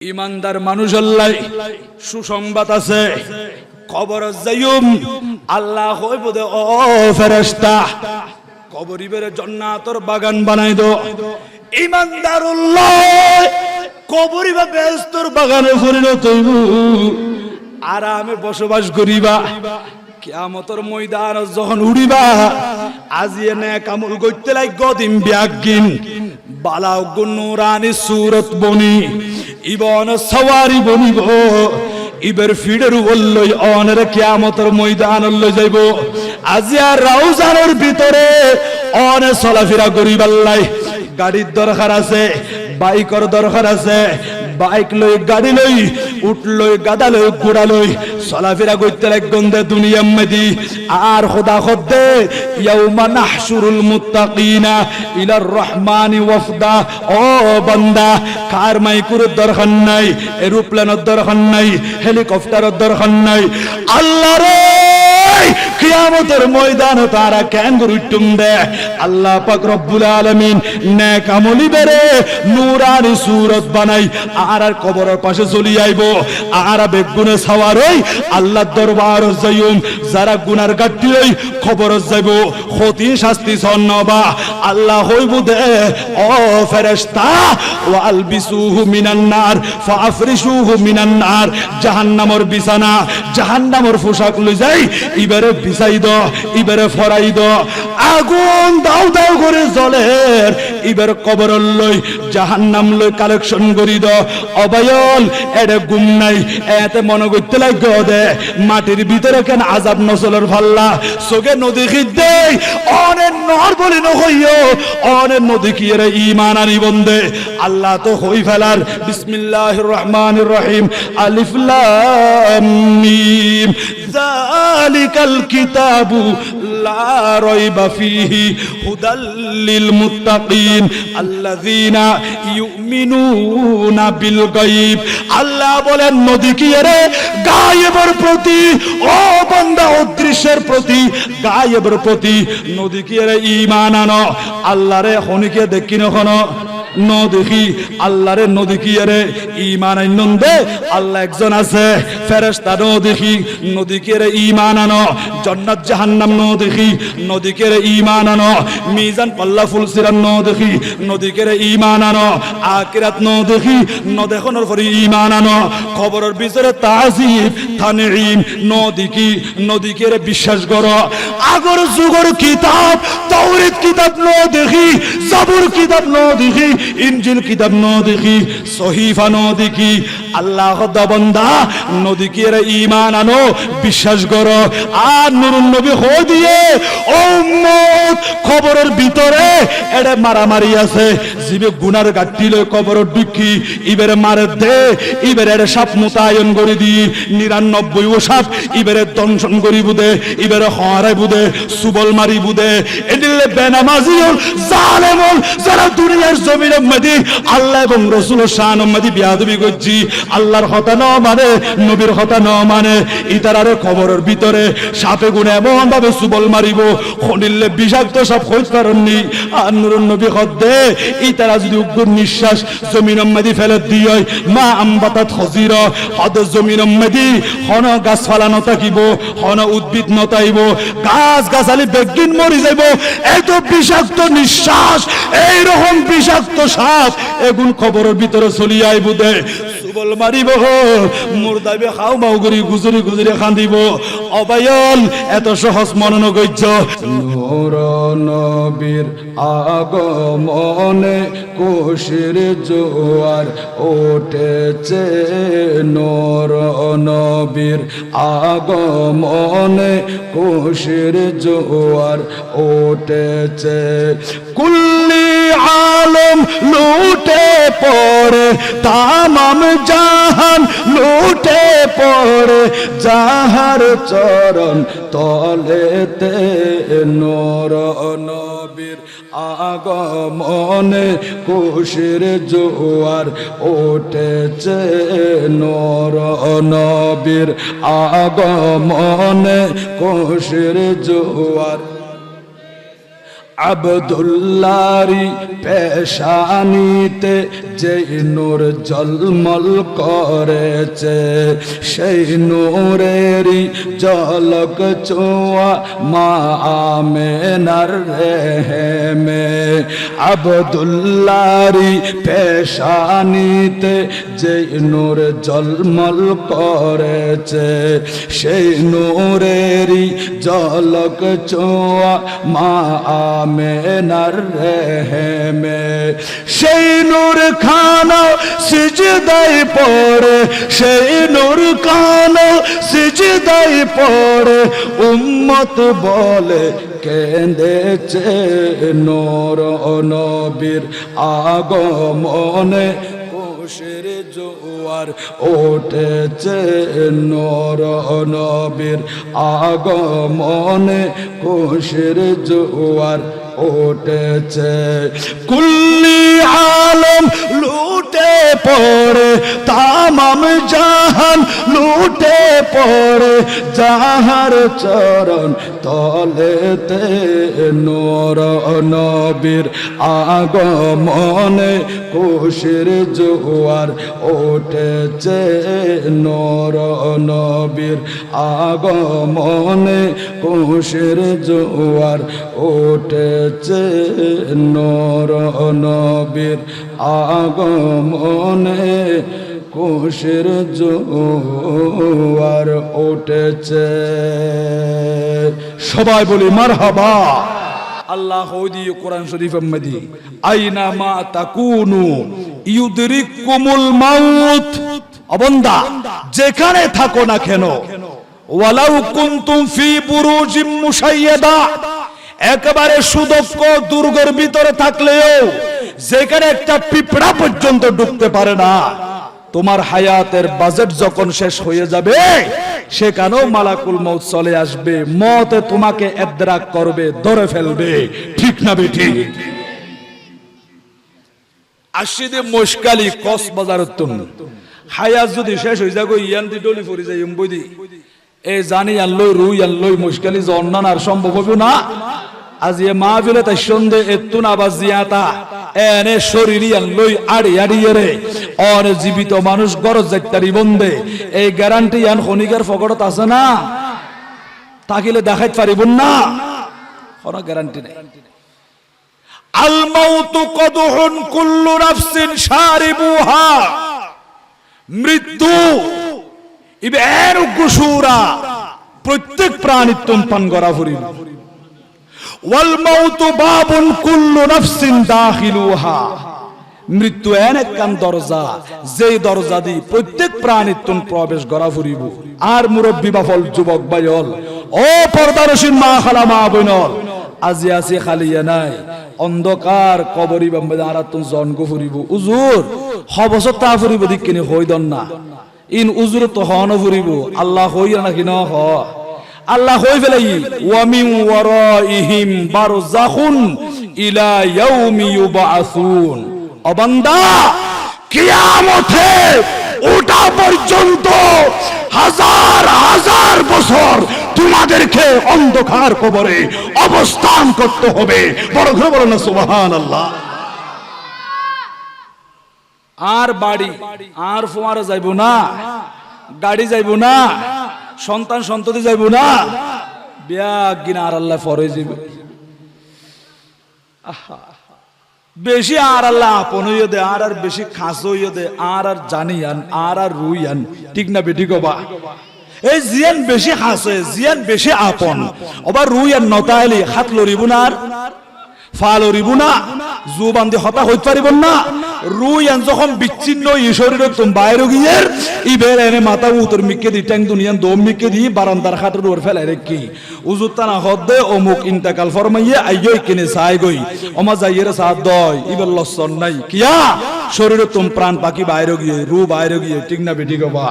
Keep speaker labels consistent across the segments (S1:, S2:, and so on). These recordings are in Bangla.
S1: ইমানদার মানুষ আল্লাহ সুসংবাদ আছে কবর যাইম আল্লাহ কইব দে ও ফেরেশতা কবরিবের জান্নাতের বাগান বানাই দাও ইমানদারুল্লাহ কবরিবা বেহেশতের বাগানে পরিণত হইব আরামে বসবাস করিবা কিয়ামতের ময়দান যখন উড়িবা আজিয়ে নেক আমল করতে লাগ দিন বিয়াগিন বালাও গুনুরানি সুরত বনি ইবন সওয়ারি বনিব ইবের ফিডের বললই অনের কিয়ামতের ময়দান লই যাইব আজিয়া রাউজানের ভিতরে অনে চলাফেরা করিবাল্লাই গাড়ির দরকার আছে বাইকের দরকার আছে বাইক লই গাড়ি লই উট লই গাদা লই ঘোড়া লই চলাফেরা করতে লাগন্দে দুনিয়ার মধ্যে আর খোদা খোদে ইয়াউমা নাহশুরুল মুত্তাকিনা ইলার রহমানি ওয়াফদা ও বান্দা কার মাইকুর দরকার নাই এরোপ্লেনের দরকার নাই হেলিকপ্টারের দরকার নাই আল্লাহ রে কিয়ামতের ময়দানে তারা কেন গুরুত্ব দেয় আল্লাহ পাক রব্বুল আলামিন নেক আমলি বেরে নূরানি সুরত বানাই আর কবরের পাশে চলি আইব আর বেগুনে সওয়ারই আল্লাহর দরবার যাইম যারা গুনার গাটি লই খবর যাইব ক্ষতি শাস্তি সন্নবা আল্লাহ হইব দে ও ফেরেশতা ওয়ালবিসুহু মিনান নার ফাফরিশুহু মিনান নার জাহান্নামের বিছানা জাহান্নামের পোশাক লই যাই ইবারে বিছাই দ ইবারে ফরাই দ আগুন দাও দাও করে জ্বলে ইবার কবর লই জাহান্নাম লই কালেকশন করি দ অবায়ল এডে গুম নাই এতে মনে করতে লাগ দে মাটির ভিতরে কেন আযাব নজলের ভাল্লা সোগে নদী খিদে অনেক নহর বলি নহইও অনেক নদী কি এর ঈমান আনি বন্দে আল্লাহ তো হই ফেলার বিসমিল্লাহির রহমানির রহিম আলিফ লাম মিম যালিকাল কিতাবু লা রাইবা ফীহি হুদাল লিল মুত্তাকিন আল্লাযীনা ইউমিনুনা বিল গায়ব আল্লাহ বলেন নদী কি রে গায়েবের প্রতি ও বান্দা অদৃশ্যের প্রতি গায়েবের প্রতি নদী কি রে ঈমান আনো আল্লাহরে হনিকে দেখি নখন ন দেখি আল্লাহরে নদী কি রে ঈমান আনন দে আল্লাহ একজন আছে ফেরেশতা ন দেখি নদী কি রে ঈমান আনো জান্নাত জাহান্নাম ন দেখি নদী কি রে ঈমান আনো মিজান পাল্লা ফুলসিরান ন দেখি নদী কি রে ঈমান আনো আখিরাত ন দেখি ন দেখনের পরে ঈমান আনো খবরের ভিতরে তাজিব তানঈম নদী কি রে বিশ্বাস করো আগর যুগর কিতাব তাওরাত কিতাব ন দেখি জাবুর কিতাব ন দেখি ইনজিল কিতাব ন দেখি সহিফা ন দেখি আল্লাহ খোদা বান্দা নদী কি রে ঈমান আনো বিশ্বাস করো আর নূরুন নবী হো দিয়ে ও উম্মত খবরের ভিতরে এডে মারামারি আছে জিবে গুনার গাটি লই কবরের দুঃখী ইবেরে মারে দে ইবেরে এডে সাপ মোতায়েন করে দি 99 ও সাপ ইবেরে দংশন করি বুদে ইবেরে হরাই বুদে সুবল মারি বুদে এদিলে বেনামাজিও জালেমল যারা দুনিয়ার জমিনে মদি আল্লাহ এবং রাসূলের শান মদি বিয়াদবি করছি আল্লাহর কথা না মানে নবীর কথা না মানে ইতারারে খবরের ভিতরে সাপে গুনে এমন ভাবে সুবল মারিব খনিলে বিষাক্ত সাপ কইত পারনি আর নূরুন নবী খদ্দে ইতারা যদি উগ্র নিঃশ্বাস জমিনের মদি ফেলে দিই মা আমবাতাত খজিরা হদ জমিনের মদি হন গাছ ফালানো থাকিব হন উদ্ভিদ নতাইব গাছ গাছালি বেগিন মরি যাইব এত বিষাক্ত নিঃশ্বাস এই রকম বিষাক্ত সাপ এগুন খবরের ভিতরে চলি আইব দে সুবল মারিব মুর্দাবে খাও মাও গরি গুজরি গুজরি খান্দিব অবায়ল এত সহজ মনন গজ্য
S2: নূর নবীর আগমনে কোশির জোয়ার উঠেছে নূর নবীর আগমনে কোশির জোয়ার উঠেছে কুল্লি আলম লুটে পড়ে তামাম জাহান লুটে পড়ে যাহার চরণ তলেতে নূর নবীর আগমনে কোশির জোয়ার উঠেছে নূর নবীর আগমনে কোশির জোয়ার আব্দুল্লাহরি পেশানিতে যে নূর ঝলমল করেছে সেই নূরেরই ঝলক ছোঁয়া মা আমেনার রেহেমে আব্দুল্লাহরি পেশানিতে যে নূর ঝলমল করেছে সেই নূরেরই ঝলক ছোঁয়া মা আমেনার রেহেমে সেই নূর খানা সিজদায় পড়ে সেই নূর খানা সিজদায় পড়ে উম্মত বলে কেঁদেছে নূর নবীর আগমনে খুশির জোয়ার উঠেছে নূর নবীর আগমনে খুশির জোয়ার উঠেছে কুল্লি আলম লুটে পড়ে তামাম জাহান লুটে পড়ে যাহার চরণ তলেতে নূর নবীর আগমনে খুশির জোয়ার উঠেছে নূর নবীর আগমনে খুশির জোয়ার উঠেছে নূর নবীর আগমনে খুশির জোয়ার উঠেছে। সবাই বলি মারহাবা। আল্লাহ হইদি কোরআন শরীফের মধ্যে আইনা মা তাকুনু ইউদরিকুমুল মাউত, অবন্দা যেখানে থাকো না কেন, ওয়ালাউ কুনতুম ফি বুরুজিম মুশাইয়াদা, একেবারে সুদক্ষ দুর্গের ভিতরে থাকলেও যেখানে একটা পিঁপড়া পর্যন্ত ঢুকতে পারে না, তোমার হায়াতের বাজেট যখন শেষ হয়ে যাবে সেখানেও মালাকুল মউত চলে আসবে, মতে তোমাকে ইদরাক করবে, ধরে ফেলবে। ঠিক না বেটি? আশিদে মুশকালি কক্সবাজার তুন হায়াত যদি শেষ হয়ে যাগো ইয়ান দি ডলি পড়ে যাই বইদি এই জানি আল্লই রুই আল্লই মুশকালি জন্নান আর সম্ভব হবে না। আজ এ মাহফিলে তাই সন্ধে এতুন আবাজ জিয়াতা এনে শরীরি আল্লই আড়ি আড়িয়ে রে অন জীবিত মানুষ গরজ যাইতারি বন্ধে এই গ্যারান্টি আন খনিকের ফকড়ত আছে না, তাকিলে দেখাইতে পারিব না, কোনো গ্যারান্টি নেই। আল মাউতু কদহুন কুল্লু নাফসিন শারিবুহা, মৃত্যু ইবের গুসুরা প্রত্যেক প্রাণী তুম পান করা ফুরিব। ওয়াল মাউতু বাবুন কুল্লু নাফসিন দাখিলুহা, মৃত্যু এন একখান দরজা যেই দরজা দি প্রত্যেক প্রাণী তুম প্রবেশ করা ফুরিব। আর মুরব্বী বাফল যুবক ভাইল ও পর্দারসীন মা খালা মা বইনল, আজি আসি খালিয়া নাই অন্ধকার কবরি বাম্বে আর তুম জন্ম ফুরিব। উজুর হবসত তা ফুরিব দিকনি হইদন না ইন উজুর তো হন ফুরিব আল্লাহ হইয়া নাকি ন হ আল্লাহ হই ফেলাই ওয়া মিন ওয়ারাইহিম বারযাখুন ইলা ইয়াউমি ইউবআসুন। ও বান্দা কিয়ামতে ওটা পর্যন্ত হাজার হাজার বছর তোমাদেরকে অন্ধকার কবরে অবস্থান করতে হবে। বড় ঘরে বলো না সুবহানাল্লাহ। আর বাড়ি আর ফোয়ারে যাইব না, গাড়ি যাইব না, সন্তান সন্ততি যাইব না, বিয়া গিনা আর আল্লাহ ফরে যাইব। বেশি আর আল্লাহ আপন হইয়া দে, আর আর বেশি খাস হইয়া দে, আর আর জানিয়ান আর আর রুইয়ান। ঠিক না বেটি কবা? এই জিয়ান বেশি খাস হয়ে জিয়ান বেশি আপন ওবার রুইয়ান নতাইলি হাত লড়িব না আর ফা লড়িব না, জুবান দিয়ে হতা হইতে পারিব না। রুইয়ান যখন বিচ্ছিন্ন এই শরীরের তুম বাইরে গিয়ে ইবের এনে মাথা উতর মিকে দি ট্যাং দুনিয়ান দম মিকে দি বারান্দার খাটের ওর ফেলাই রেখি উজুত্তা না হদ্দে অমুক ইন্তাকাল ফরমাইয়ে আইয়ই কিনে চাই গই অমা যাইয়ের সাথ দয় ইবের লক্ষণ নাই কিয়া শরীরের তুম প্রাণ পাখি বাইরে গিয়ে রু বাইরে গিয়ে। ঠিক না বেটি গবা?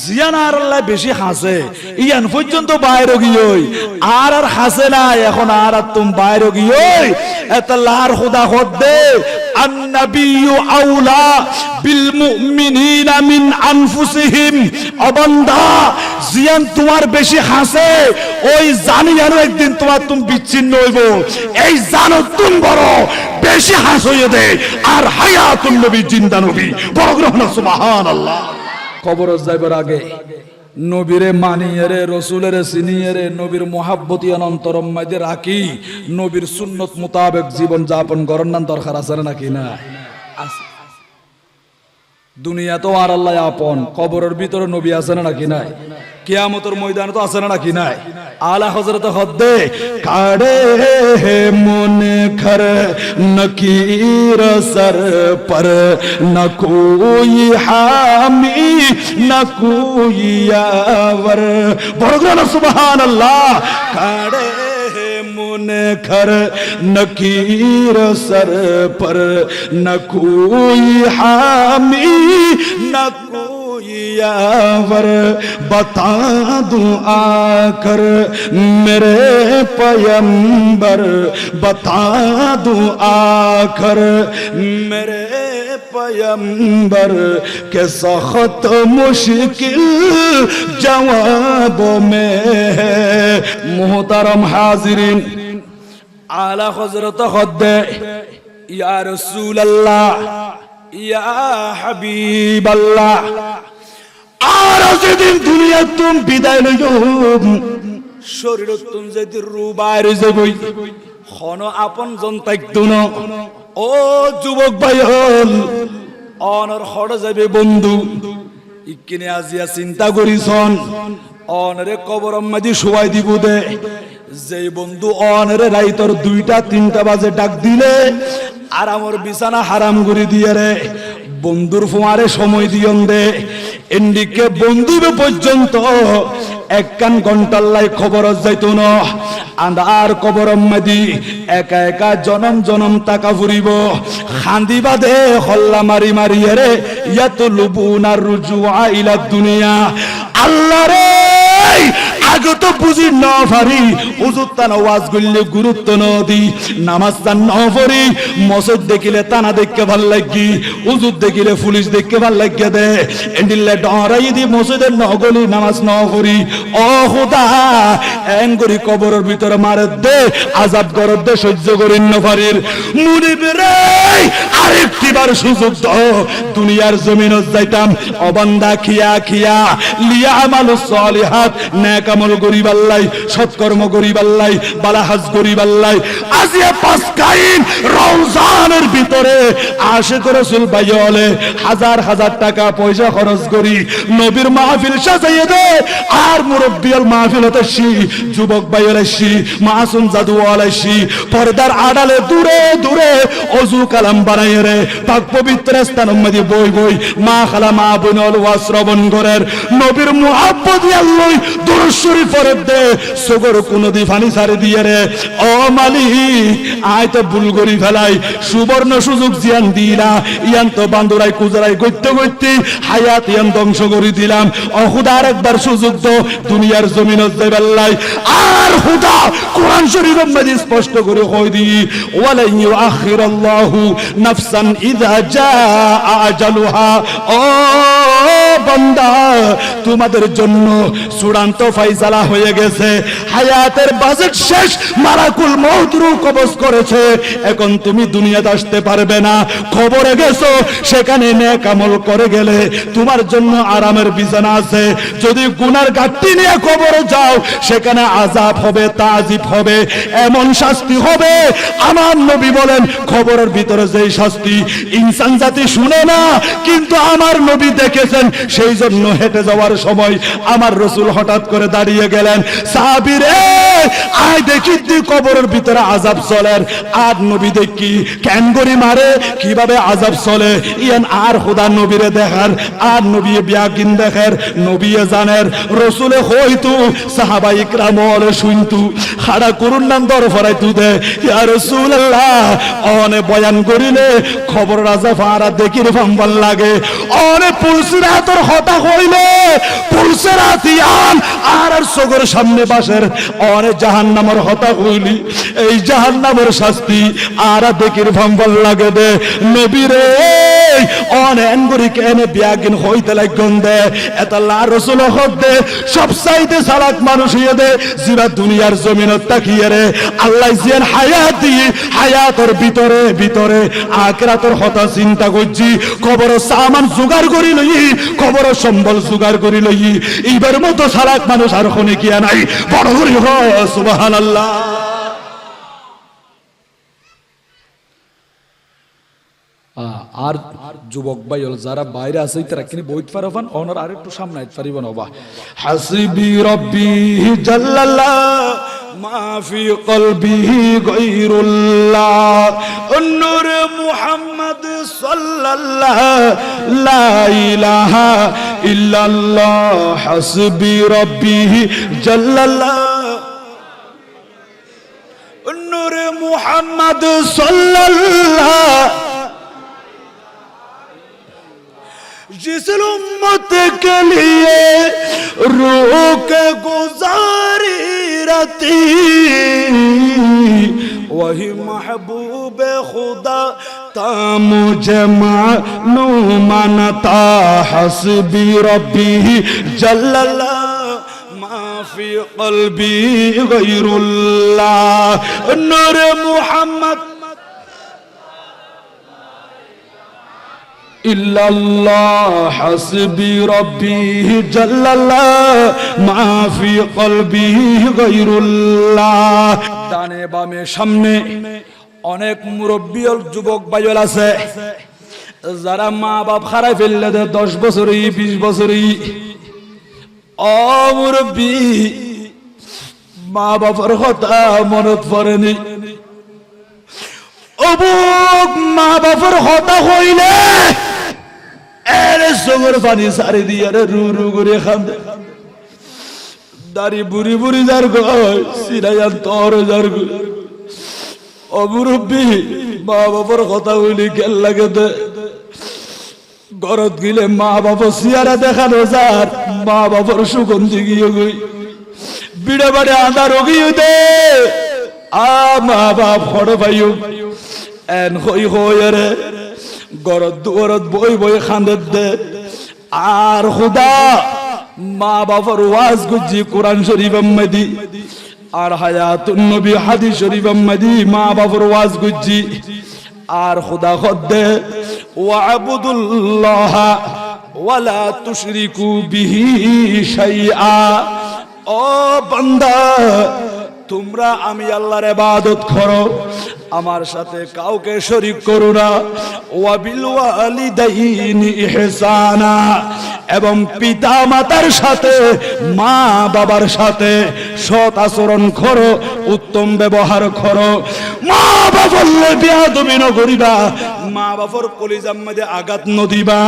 S2: জিয়ান আর আল্লাহ বেশি হাসে ইয়ান পর্যন্ত বাইরে গিয়েই আর হাসে না এখন আর তুমি বাইরে গিয়েই এত লার খুদা হদ দে আন্নাবিয়্যু আউলা বিল মুমিনিনা মিন আনফুসিহিম অবান্দা জিয়ান তোমার বেশি হাসে ওই জানি আরো একদিন তোমার তুমি বিচ্ছিন্ন হইব এই জানো তুমি বড় বেশি হাস হইয়ে দে আর হায়াতুন নবী জিন্দা নবী বড় গ্রহণ সুবহানাল্লাহ কবর যাইবার আগে নবীরে মানিয়ে রসুলের সিনিয়রে নবীর মোহাব্বতী অন্তরম মাঝে রাখি নবীর সুন্নত মোতাবেক জীবন যাপন করার নাম দরকার আছে নাকি না দুনিয়া তো আর আল্লাহ আপন কবরের ভিতরে নবী আছে নাকি নাই কিয়ামতের ময়দানে তো আছে নাকি নাই আলা হযরত হদ্দে কাড়ে মন খর নকির সর পর ন কোই হামি ন কোই ইয়াওয়ার বড় গান সুবহানাল্লাহ কাড়ে মন খর নকির সর পর ন কোই হামি ন यावर बता दूं आकर मेरे पैगंबर बता दूं आकर मेरे पैगंबर के सख्त मुश्किल जवाबों में है मोहतरम हाजिरीन आला हजरत खुद या रसूल अल्लाह या हबीब अल्लाह আর যেদিন দুনিয়া তুমি বিদায় লইও শরীর তুমি যেদিন রু বাইরে যাবই খন আপন জন থাকতো না ও যুবক ভাই হল অনর হড় যাবে বন্ধু ইকিনে আজিয়া চিন্তা করিছন অনরে কবর মাঝি শুয়াই দিব দে যে বন্ধু অনরে রাইতর 2টা 3টা বাজে ডাক দিলে আর আমার বিছানা হারাম করে দিয়ে রে বন্ধুর ফোয়ারে সময় দিয়ন দে এন্ডিকে বন্ধুর পর্যন্ত একখান ঘন্টার লাই খবর যাইতো না আন্ধার কবর মাদি একা একা জনম জনম টাকা ফুরিব খান্দি বাদে হল্লা মারি মারি রে ইয়াত লুবুনা রুজুআ ইলা দুনিয়া আল্লাহ রে আগে তো বুঝি না পারি হুজুর তা নামাজ গইলে গুরুত্ব ন দি নামাজ তা ন পড়ি মসজিদ দেখিলে তানা দেখতে ভাল লাগি হুজুর দেখিলে পুলিশ দেখতে ভাল লাগে দে এন্ডিলে ডরাই দি মসজিদের ন গলি নামাজ ন পড়ি ও খোদা এন করি কবরের ভিতরে মারে দে আযাব গরব দে সহ্য করিন ন পারির মুনিব রে আরেকটিবার সুযোগ দাও দুনিয়ার জমিনত যাইতাম অবান্দা খিয়া খিয়া লিয়া আমালুস সালিহাত নেক আমল গরিব আল্লাহ সৎকর্ম গরিব আল্লাহ বালাহাজ গরিব আল্লাহ আজিয়া পাঁচ কাইন রওজানের ভিতরে আশিক রাসূল বাইলে হাজার হাজার টাকা পয়সা খরচ করি নবীর মাহফিল সাজাইয়ে দে আর মুরব্বিয়াল মাহফিল হতে শি যুবক বাইলে শি মাসুম জাদুওয়ালা শি পর্দার আড়ালে দূরে দূরে ওযু কালাম বানাইয়ে রে পাক পবিত্র স্থানের মধ্যে বই বই মা খালা মা বোনল ওয়াজ শ্রবণ করেন নবীর মুহাব্বত আল্লাহ দুরূদ শরীফ পড়ে দে সগর কোন দি ফানি সারে দিয়ে রে ও মালিক আয় তো ভুল করি ফেলাই সুবর্ণ সুযোগ জিয়ান দিলা ইয়ান তো বান্দুরাই কুজরাই গইতে গইতে হায়াত ইয়ান ধ্বংস করে দিলাম ও খুদা আরেকবার সুযোগ তো দুনিয়ার জমিনত যাইবাল্লাই আর খুদা কোরআন শরীফের মধ্যে স্পষ্ট করে কই দি ওয়ালা ইউআখিরাল্লাহু নাফসান ইযা জাআ আজালুহা ও বান্দা তোমাদের জন্য চূড়ান্ত ফয়সালা হয়ে গেছে হায়াতের বাজেট শেষ মালাকুল মউত রূহ কবজ করেছে এখন তুমি দুনিয়াতে আসতে পারবে না কবরে গেছো সেখানে নেক আমল করে গেলে তোমার জন্য আরামের বিছানা আছে যদি গুনার ঘাটতি নিয়ে কবরে যাও সেখানে আযাব হবে তাজিব হবে এমন শাস্তি হবে আমার নবী বলেন খবরের ভিতরে যেই শাস্তি ইনসান জাতি শুনে না কিন্তু আমার নবী দেখেছেন সেই জন্য হেঁটে যাওয়ার সময় আমার রাসূল হঠাৎ করে দাঁড়িয়ে গেলেন সাহাবী রে আয় দেখি তুই কবরের ভিতরে আযাব চলে আর নবী দেখি কেন গরি মারে কিভাবে আযাব চলে ইয়ান আর খোদা নবীরে দেখার আর নবী বিয়াকিন দেখার নবী জানেন রাসূলে হইতু সাহাবায়ে ইকরাম ওলে শুনতু খাড়া করুন নাম দর ফরাইতু দে ইয়া রাসূলুল্লাহ অনে বয়ান করিলে খবর রাজা ফারা দেখির ফাম্বাল লাগে অনে পুলসিরা তোর কথা কইলে পুলসেরা দিয়ান আর সগর সামনে বাসের অনে জাহান্নামের কথা কইলি এই জাহান্নামের শাস্তি আর দেখির ভাম্বল লাগে দে নবী রে অনেন গরি কেন বিয়াগিন হইতে লাগন দে এত আল্লাহ রাসূল হদে সব চাইতে চালাক মানুষ হইয়া দে জিরা দুনিয়ার জমিনত তাকিয়ে রে আল্লাহ জিয়ান হায়াতের ভিতরে ভিতরে আখিরাতের কথা চিন্তা করছি কবর সামান জোগাড় করি লই কবর সম্বল জোগাড় করি লই এইবার মতো চালাক মানুষ আর কোনে কিয়া নাই বড় করে হয় সুবহানাল্লাহ। আর যুবক ভাই যারা বাইরে আছে তারা কিনে বইতে পারবেন অনর আর একটু সামনে আইতে পারিবেন ওবা হাসবি রব্বি জাল্লাল্লাহ মা ফি কলবি গায়রুল্লাহ নূর মুহাম্মদ সাল্লাল্লাহ লা ইলাহা ইল্লাল্লাহ হাসবি রব্বি জাল্লাল্লাহ নূর মুহাম্মদ সাল্লাল্লাহ जिस उम्मत के लिए रूह के गुजारी रहती वही महबूब खुदा ता मुझे मालूम न था हस्बी रब्बी जल्लल्लाह मा फी क़ल्बी गैरुल्लाह नूर मुहम्मद इल्लल्लाह हस्बी रब्बी जल्लल्लाह मा फी कल्बी गैरुल्लाह ডানে বামে সামনে অনেক মুরব্বী ও যুবক ভাইল আছে যারা মা বাপ হারাই ফেললে 10 বছরই 20 বছরই ও মুরব্বী মা বাবার কথা মনত পড়েনি অবুক মা বাবার কথা হইলে এরে সগর পানি সারি দিয়ে রু রু করে খান্দে দাড়ি বুড়ি বুড়ি যার গয় সিরায়ান তোর যার গয় অমুরব্বী মা বাবার কথা হইলে কেন লাগে দে গরত গিলে মা বাবা সিয়ারা দেখানো যার মা বাবার সুগন্ধি গিয়ে গই বিড়ে বাড়ে আধার গিয়ে দে আ মা বাপ খড় ভাইও এন হই হইরে গরত দুয়ারত বই বই খান্দে দে আর খুদা মা বাবার ওয়াজ গুজি কোরআন শরীফ আম্মদি আর হায়াতুন নবী হাদিস শরীফ আম্মদি মা বাবার ওয়াজ গুজি আর খুদা খদ্দে ওয়াবুদুল্লাহ ওয়ালা তুশরিকু বিহি শাইআ ও বান্দা তোমরা আমি আল্লাহর ইবাদত করো আমার সাথে কাউকে শরীক করো না ওয়া বিল ওয়ালিদাইনি ইহসানা এবং পিতা মাতার সাথে মা বাবার সাথে সৎ আচরণ করো উত্তম ব্যবহার করো মা বাবার বেয়াদবি নকরিবা মা বাবার কলিজার মধ্যে আঘাত নদিবা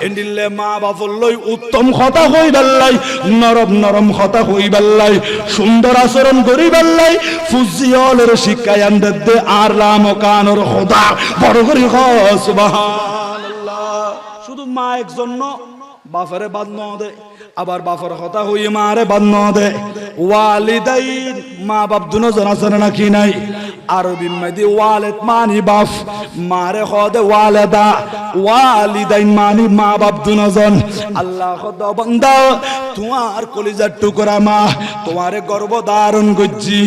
S2: এন্ডিলে মা বাবার লই উত্তম কথা কইবাল্লাই নরম নরম কথা কইবাল্লাই সুন্দর আচরণ করিবাল্লাই ফুজিয়লের শিক্ষায় আনদে দে আর লাম কানর খোদা বড় করে সুবহানাল্লাহ শুধু মা একজন বাফারে বাদ ন দে আবার বাফার কথা হই মারে বাদ ন দে ওয়ালিদাইন মা বাপ দুজন আছে নাকি নাই আরবি মধ্যে ওয়ালিদ মানি বাপ মারে খদে ওয়ালিদা ওয়ালিদাইন মানি মা বাপ দুজন আল্লাহ খোদা বান্দা তোমার কলিজার টুকরা মা তোমারে গর্ভ ধারণ করছি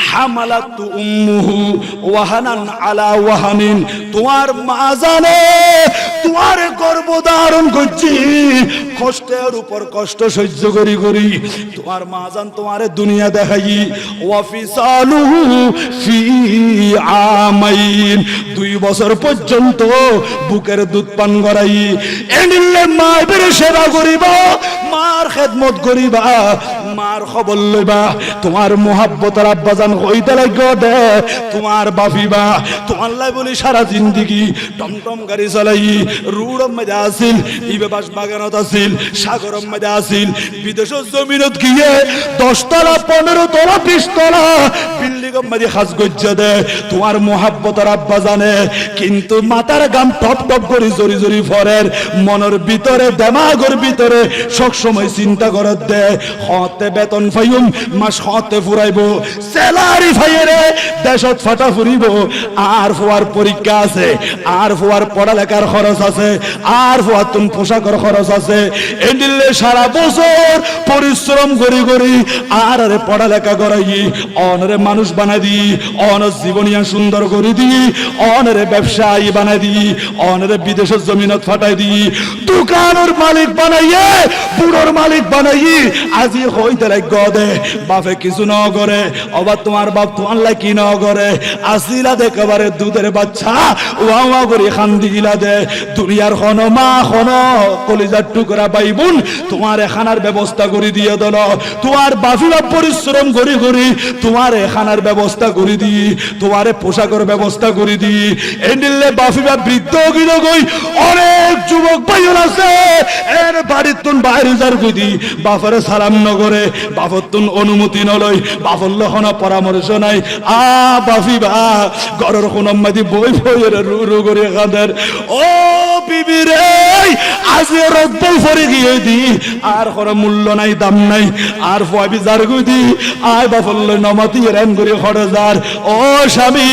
S2: হামালাতু উম্মুহু ওয়াহানান আলা ওয়াহানিন তোমার মা জানে তোমারে গর্ভ ধারণ করছি কষ্টের উপর কষ্ট সহ্য করি করি তোমার মা জান তোমারে দুনিয়া দেখাই ওয়াফিসালুহু ফি আমাইন 2 বছর পর্যন্ত বুকের দুধ পান করাই এনিলে মায়ের সেবা করিবা মার খেদমত করিবা মার খবর লইবা তোমার মোহাব্বতের আব্বাজান হইতে লাগবে দে তোমার বাফিবা তোমার লাই বলি সারা জিন্দেগি টমটম গাড়ি চালাই রুড়ম মধ্যে আসিল ইবে বাস বাগানত আসিল সাগরম মধ্যে আসিল বিদেশের জমিনত গিয়ে 10 তলা 15 তলা 20 তলা বিল্ডিং
S1: গম্মাদি খাস গজ্জা দে তোমার মোহাব্বতের আব্বা জানে কিন্তু মাথার গাম টপ টপ করে জরি জরি ফরের মনের ভিতরে দেমাগের ভিতরে সব সময় চিন্তা করে দে হতে বেতন ফাইম মাস হতে ফুরাইব স্যালারি ফাইরে দেশত ফাটা ফুরিব আর ফুয়ার পরীক্ষা আছে আর ফুয়ার পড়ালেখার খরচ আছে আর ফুয়ার তুন পোশাকের খরচ আছে এদিলে সারা বছর পরিশ্রম করি করি আর আরে পড়ালেখা করাই অনরে মানুষ বানাই দি অনর জীবনিয়া সুন্দর করে দি অনরে ব্যবসায়ী বানাই দি অনরে বিদেশের জমিনত ফাটাই দি দোকানের মালিক বানাইয়ে বুড়োর মালিক বানাই আজি হইতে লাগ দে বাপে কিছু ন করে অবা তোমার বাপ তোমার লাই কি ন করে আসিলা দেখাবারে দুধের বাচ্চা ওয়া ওয়া করে খান্দি গিলা দে দুনিয়ার খন মা খন কলিজার টুকরা বাইবুন তোমার এখানার ব্যবস্থা করে দিয়ে দল তোমার বাফিলা পরিশ্রম করি করি তোমার এখানার ব্যবস্থা করে দি তোমার পোশাকের ব্যবস্থা করে দি এন্ডিলে বাফিলা বৃদ্ধ গিলো গই অনেক যুবক ভাইও আছে এর বাড়ির তুন বাইরে যার কই দি বাফারে সালাম নগরে বাফর তুন অনুমতি নলই বাফর লহন পরামর্শ নাই আ বাফিবা ঘরের কোনমাদি বই বইয়ের রু রু করে কাঁদের ও বিবি রে আজ রব্বই ফরে গিয়ে দি আর কোনো মূল্য নাই দাম নাই আর ফুয়াবি যার কই দি আয় বাফর নমাতি রেন করে খরচার ও স্বামী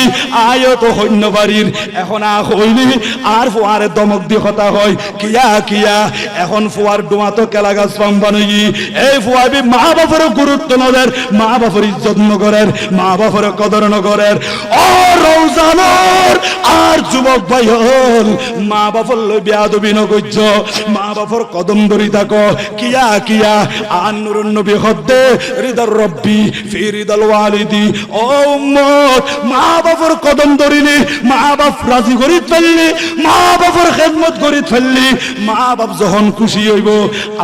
S1: আয়ও তো হইন্য বাড়ির এখন আ হইলি আর ফুয়ারে দমক দি কথা হয় কিয়া কিয়া এখন ফুয়ার ডোয়া তো কেলা গাছ পাম বানাই এই ফুয়াবি মা বাপের গুরুত্ব নদের মা বাপের ইজ্জত নগরের মা বাপের কদর নগরের ও রওজানোর আর যুবক ভাই হল মা বাপর লই বেয়াদবি নগজ্য মা বাপর কদম ধরি থাকো কিয়া কিয়া আর নুরুন নবী হদ্দে রিদার রব্বি ফি রিদাল ওয়ালিদি ও উম্মত মা বাপর কদম ধরিলি মা বাপ রাজি করি ফেললি মা বাপর খেদমত করি ফেললি মা বাপ যখন খুশি হইব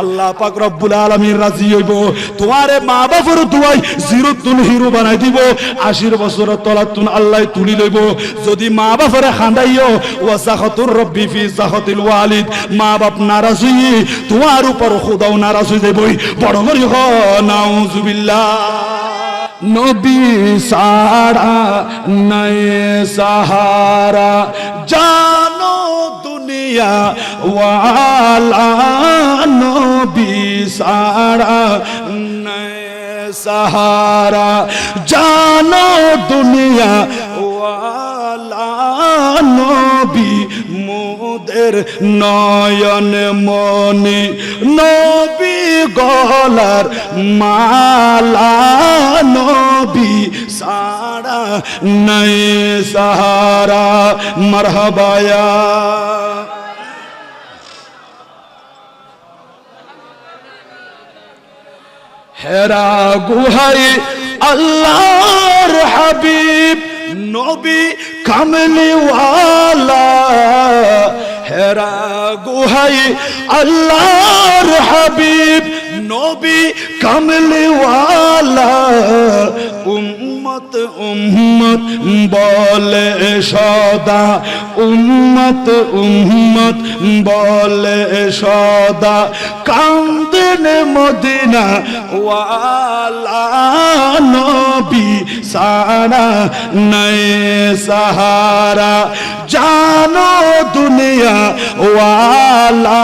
S1: আল্লাহ পাক রব্বুল আলামিন রাজি হইব তোমারে মা বাপর দুয়াই জিরুতুন হিরো বানাই দিব 80 বছরের তলাতুন আল্লাহ তুলি লইব যদি মা বাপরে খান্দাইও ওয়া সাখাতুর রব্বি ফি সাখাতিল ওয়ালিদ মা বাপ নারাজ হই তোমার উপর খোদাও নারাজ হই যাইবই বড় করি হ নাউজুবিল্লাহ নবী সারা নাই সাহারা জানো দুনিয়া ওয়ালা নবী সারা নাই সাহারা জানো দুনিয়া ওয়ালা নবী মোদের নয়ন মনি নবী গলার মালা নবী সারা নাই সাহারা মারহাবায়া হেরা গুহাই আল্লাহর হাবিব নবী কামলিওয়ালা হেরা গুহাই আল্লাহর হাবিব নবী কামলিওয়ালা উম্মত উম্মত বলে সদা উম্মত উম্মত বলে সদা কান্দেন মদিনা ওয়ালা নবী সারা নাই সাহারা জানো দুনিয়া ওয়ালা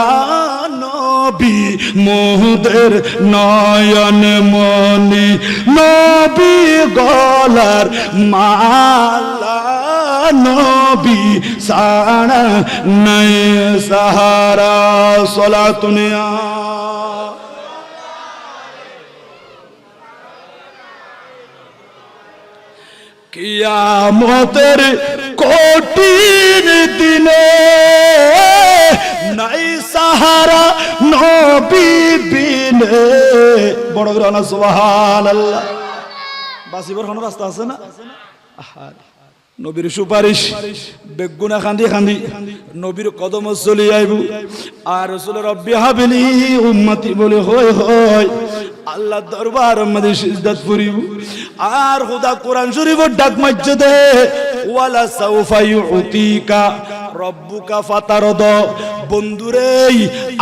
S1: নবী মোদের নয়ন মনি নবী গলার মালা নবী সারা নাই সাহারা সালাতুনিয়া কিয়ামতের কঠিন দিনে নাই সাহারা নবী বিনে বড় গ্রহণ সুবহানাল্লাহ বাসিবর কোন রাস্তা আছে না নবীর সুপারিশ বেগুনা খান্দি খান্দি নবীর কদম চলি আইব আর রাসূল রব্বি হাবলি উম্মতি বলে হয় হয় আল্লাহ দরবার মধ্যে সিজদাত করিব আর খোদা কোরআন শরীফের ডাক মাইজে দে ওয়ালা সাউফা ইউতিকা রব্বুকা ফাতারদ বন্ধুরে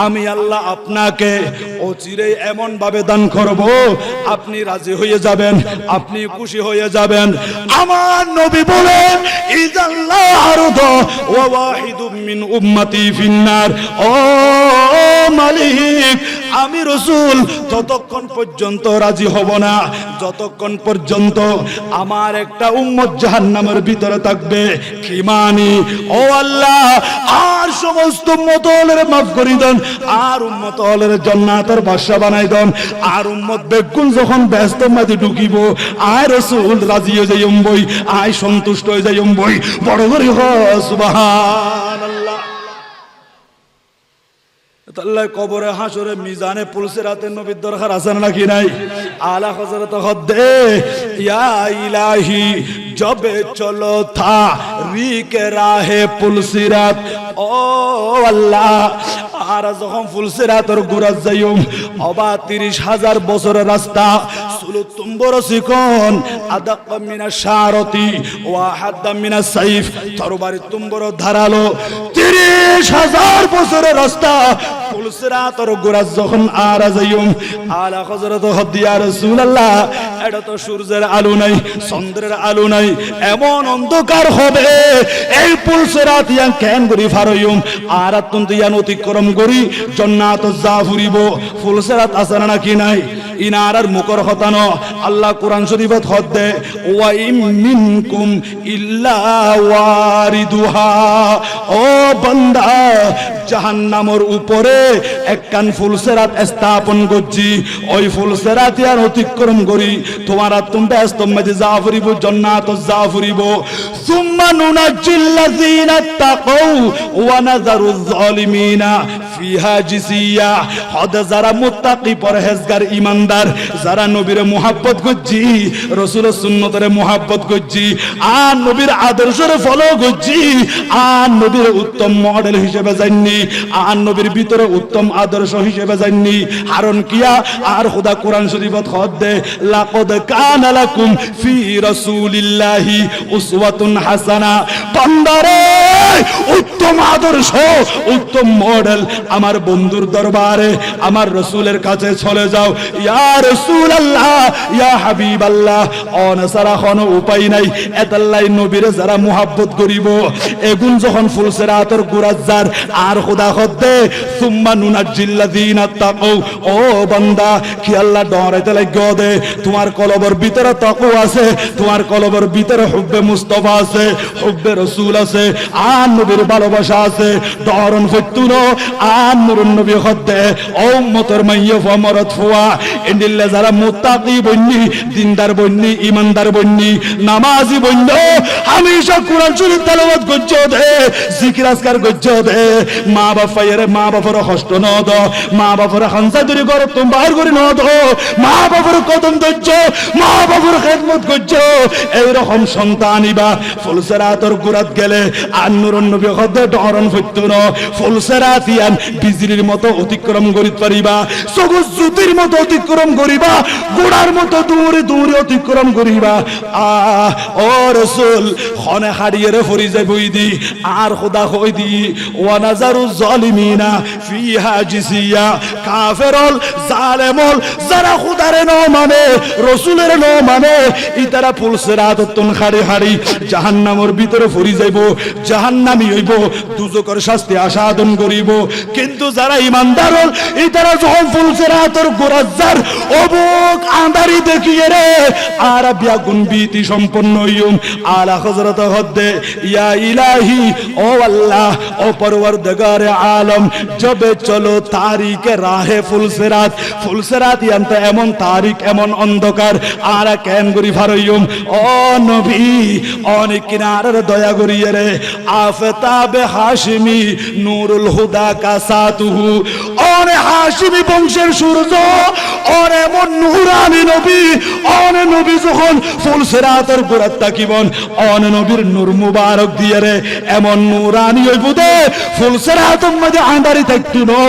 S1: আমি আল্লাহ আপনাকে অচিরেই এমন ভাবে দান করব আপনি রাজি হয়ে যাবেন, আপনি খুশি হয়ে যাবেন। আমার নবী বলেন ইজাল্লাহ আরদু ওয়া ওয়াহিদুম মিন উম্মতি ফিন্নার। ও মালিক, আমি রাসূল ততক্ষণ পর্যন্ত রাজি হব না যতক্ষণ পর্যন্ত আমার একটা উম্মত জাহান্নামের ভিতরে থাকবে। কি মানি? ও আল্লাহ, আর সমস্ত উম্মত হলের মাফ করে দেন, আর উম্মত হলের জান্নাতের বাদশা বানাই দেন। আর উম্মত বেগুন যখন ব্যস্ত মাঝে ঢুকিব, আয় রাসূল রাজি হয়ে যাইম বই, আয় সন্তুষ্ট হয়ে যাইম বই। বড় করে সুবহানাল্লাহ। আল্লাহ কবরে হাসরে মিজানে পুলসে রাতে নবীর দরকার আছে নাকি নাই? আলা হযরত হদ্দে ইয়া ইলাহি জবে চলো থা রিকে রাহে পুলসিরাত। ও আল্লাহ, আর যখন ফুলসিরাতর গুরাত যাইম অবা 30,000 বছরের রাস্তা সুলু তুম্বর সিকন আদাক মিনা শারতি ওয়া হাদ্দা মিনা সাইফ, তরবারি তুম্বর ধারালো 30,000 বছরের রাস্তা ফুলসিরাতর গুরাত যখন আর যাইম আলা হযরত হদ্দিয়া রাসূলুল্লাহ, এটা তো সূর্যের আলো নাই, চন্দ্রের আলো নাই, এমন অন্ধকার হবে এই ফুলসিরাত ইয়ান কেন করি ফারইম আর আতুন ইয়ান অতিক্রম করি জান্নাত যা ফুরিব। ফুলসিরাত আছে নাকি নাই? ইনারার মুখর হতানো আল্লাহ কোরআন শরীফত হদ্দে ওয়া ইম মিনকুম ইল্লা ওয়ারিদুহা। ও বান্দা, জাহান্নামের উপরে একখান ফুলসিরাত স্থাপন করছি, ওই ফুলসিরাত ইয়ার অতিক্রম করি তোমার আতুন ব্যস্ত মাঝে যা ফুরিব জান্নাত যা ফুরিব। সুম্মা নুনাজ্জিল্লাযিনা তাকাউ ওয়া নাযারুয যালিমিনা ফিহা জিসিয়া। হদ যারা মুত্তাকি পরহেজগার ইমানদার, যারা নবীর মুহাব্বত করছি, রাসূলের সুন্নতের মুহাব্বত করছি, আর নবীর আদর্শের ফলো করছি, আর নবীর উত্তম মডেল হিসেবে জাননি, আর নবীর ভিতরে উত্তম আদর্শ হিসেবে জাননি। কারণ কিয়া আর খোদা কোরআন শরীফত হদ দে লাকাদ কানা লাকুম ফি রাসূলিল্লাহি উসওয়াতুন হাসানা। বান্দারে, উত্তম আদর্শ উত্তম মডেল আমার বন্ধুর দরবারে আমার রাসূলের কাছে চলে যাও। ইয়া রাসূলুল্লাহ, ইয়া হাবিবাল্লাহ, অনসারা কোনো উপায় নাই। এতাল্লাই নবীরে যারা মুহাব্বত করিব এগুন যখন ফুলসিরাতর গুরাজ্জার আর খোদা হদ্দে সুম্মা নুনাজ্জিল্লাযিনা তাকাউ। ও বান্দা, কি আল্লাহ ডরাইতে লাগো দে, তোমার কলবের ভিতরে তাকওয়া আছে, তোমার কলবের ভিতরে হুব্বে মুস্তাফা আছে, হুব্বে রাসূল আছে, আর নবীর ভালোবাসা আছে। ডরন ফতুনো আর নুরুন নবী হদ্দে ও উম্মতের মাইয়া ফমরত ফুয়া ইন্দিল্লা যারা মুত্তাকি বন্নি, দিনদার বন্নি, ইমানদার বন্নি, নামাজি বন্য, হামেশা কোরআন শরীফ তেলাওয়াত করছ দে, জিকির আজকার করছ দে। মা বাপায়ের মা বাবার কষ্ট ন দ, মা বাবার খানসা দূরে ঘর তোমার করে ন দ, মা বাবার কদম ধরছ, মা বাবার খেদমত করছ। এইরকম সন্তান ইবা ফুলসিরাতর গুরাত গেলে আর নুরুন নবী হদ্দে ডরন ফতুনো ফুলসিরাত ইয়ান বিজলির মতো অতিক্রম করিতে পারিবা, সবুজ জ্যোতির মতো অতিক্রম করিবা, গোড়ার মতো দূরে দূরে অতিক্রম করিবা। ও রাসূল, খনে হারিয়ে ফরি যাবই দি আর খোদা কই দি ওয়া নাযারু যালিমিনা ফিহা জিসিয়া। কাফেরল জালেমল যারা খোদারে ন মানে, রাসূলের ন মানে, ইতারা ফুলসিরাততুন হারি হারি জাহান্নামের ভিতরে ফরি যাইব, জাহান্নামী হইব, দুজকের শাস্তি আসাদন করিব। কিন্তু যারা ইমানদার হল ইতারা যখন ফুলসিরাতর গুরাজ্জার অবুক আন্ধারি দেখিয়ে রে আর ব্যাগুন ভীতি সম্পন্ন হইম আলা হযরত হদ্দে ইয়া ইলাহি। ও আল্লাহ, ও পরওয়ারদিগারে আলম, জবে চলো তারিকে রাহে ফুলসিরাত। ফুলসিরাত ইয়ান্তে এমন তারিক, এমন অন্ধকার, আর কেন করি ফারইম। ও নবী, অনেক কিনারের দয়া করিয়ে রে আফতাবে হাশিমি নূরুল হুদা কাসাতুহু। অনে হাশিমি বংশের সূর্য, অনে এমন নূরানি নবী, অনে নবী যখন ফুলসিরাতের গোড়াত তাকিবন অনে নবীর নূর মুবারক দিয়ে রে এমন নূরানি হইব দে ফুলসিরাতের মধ্যে আন্ধারি থাকতো না,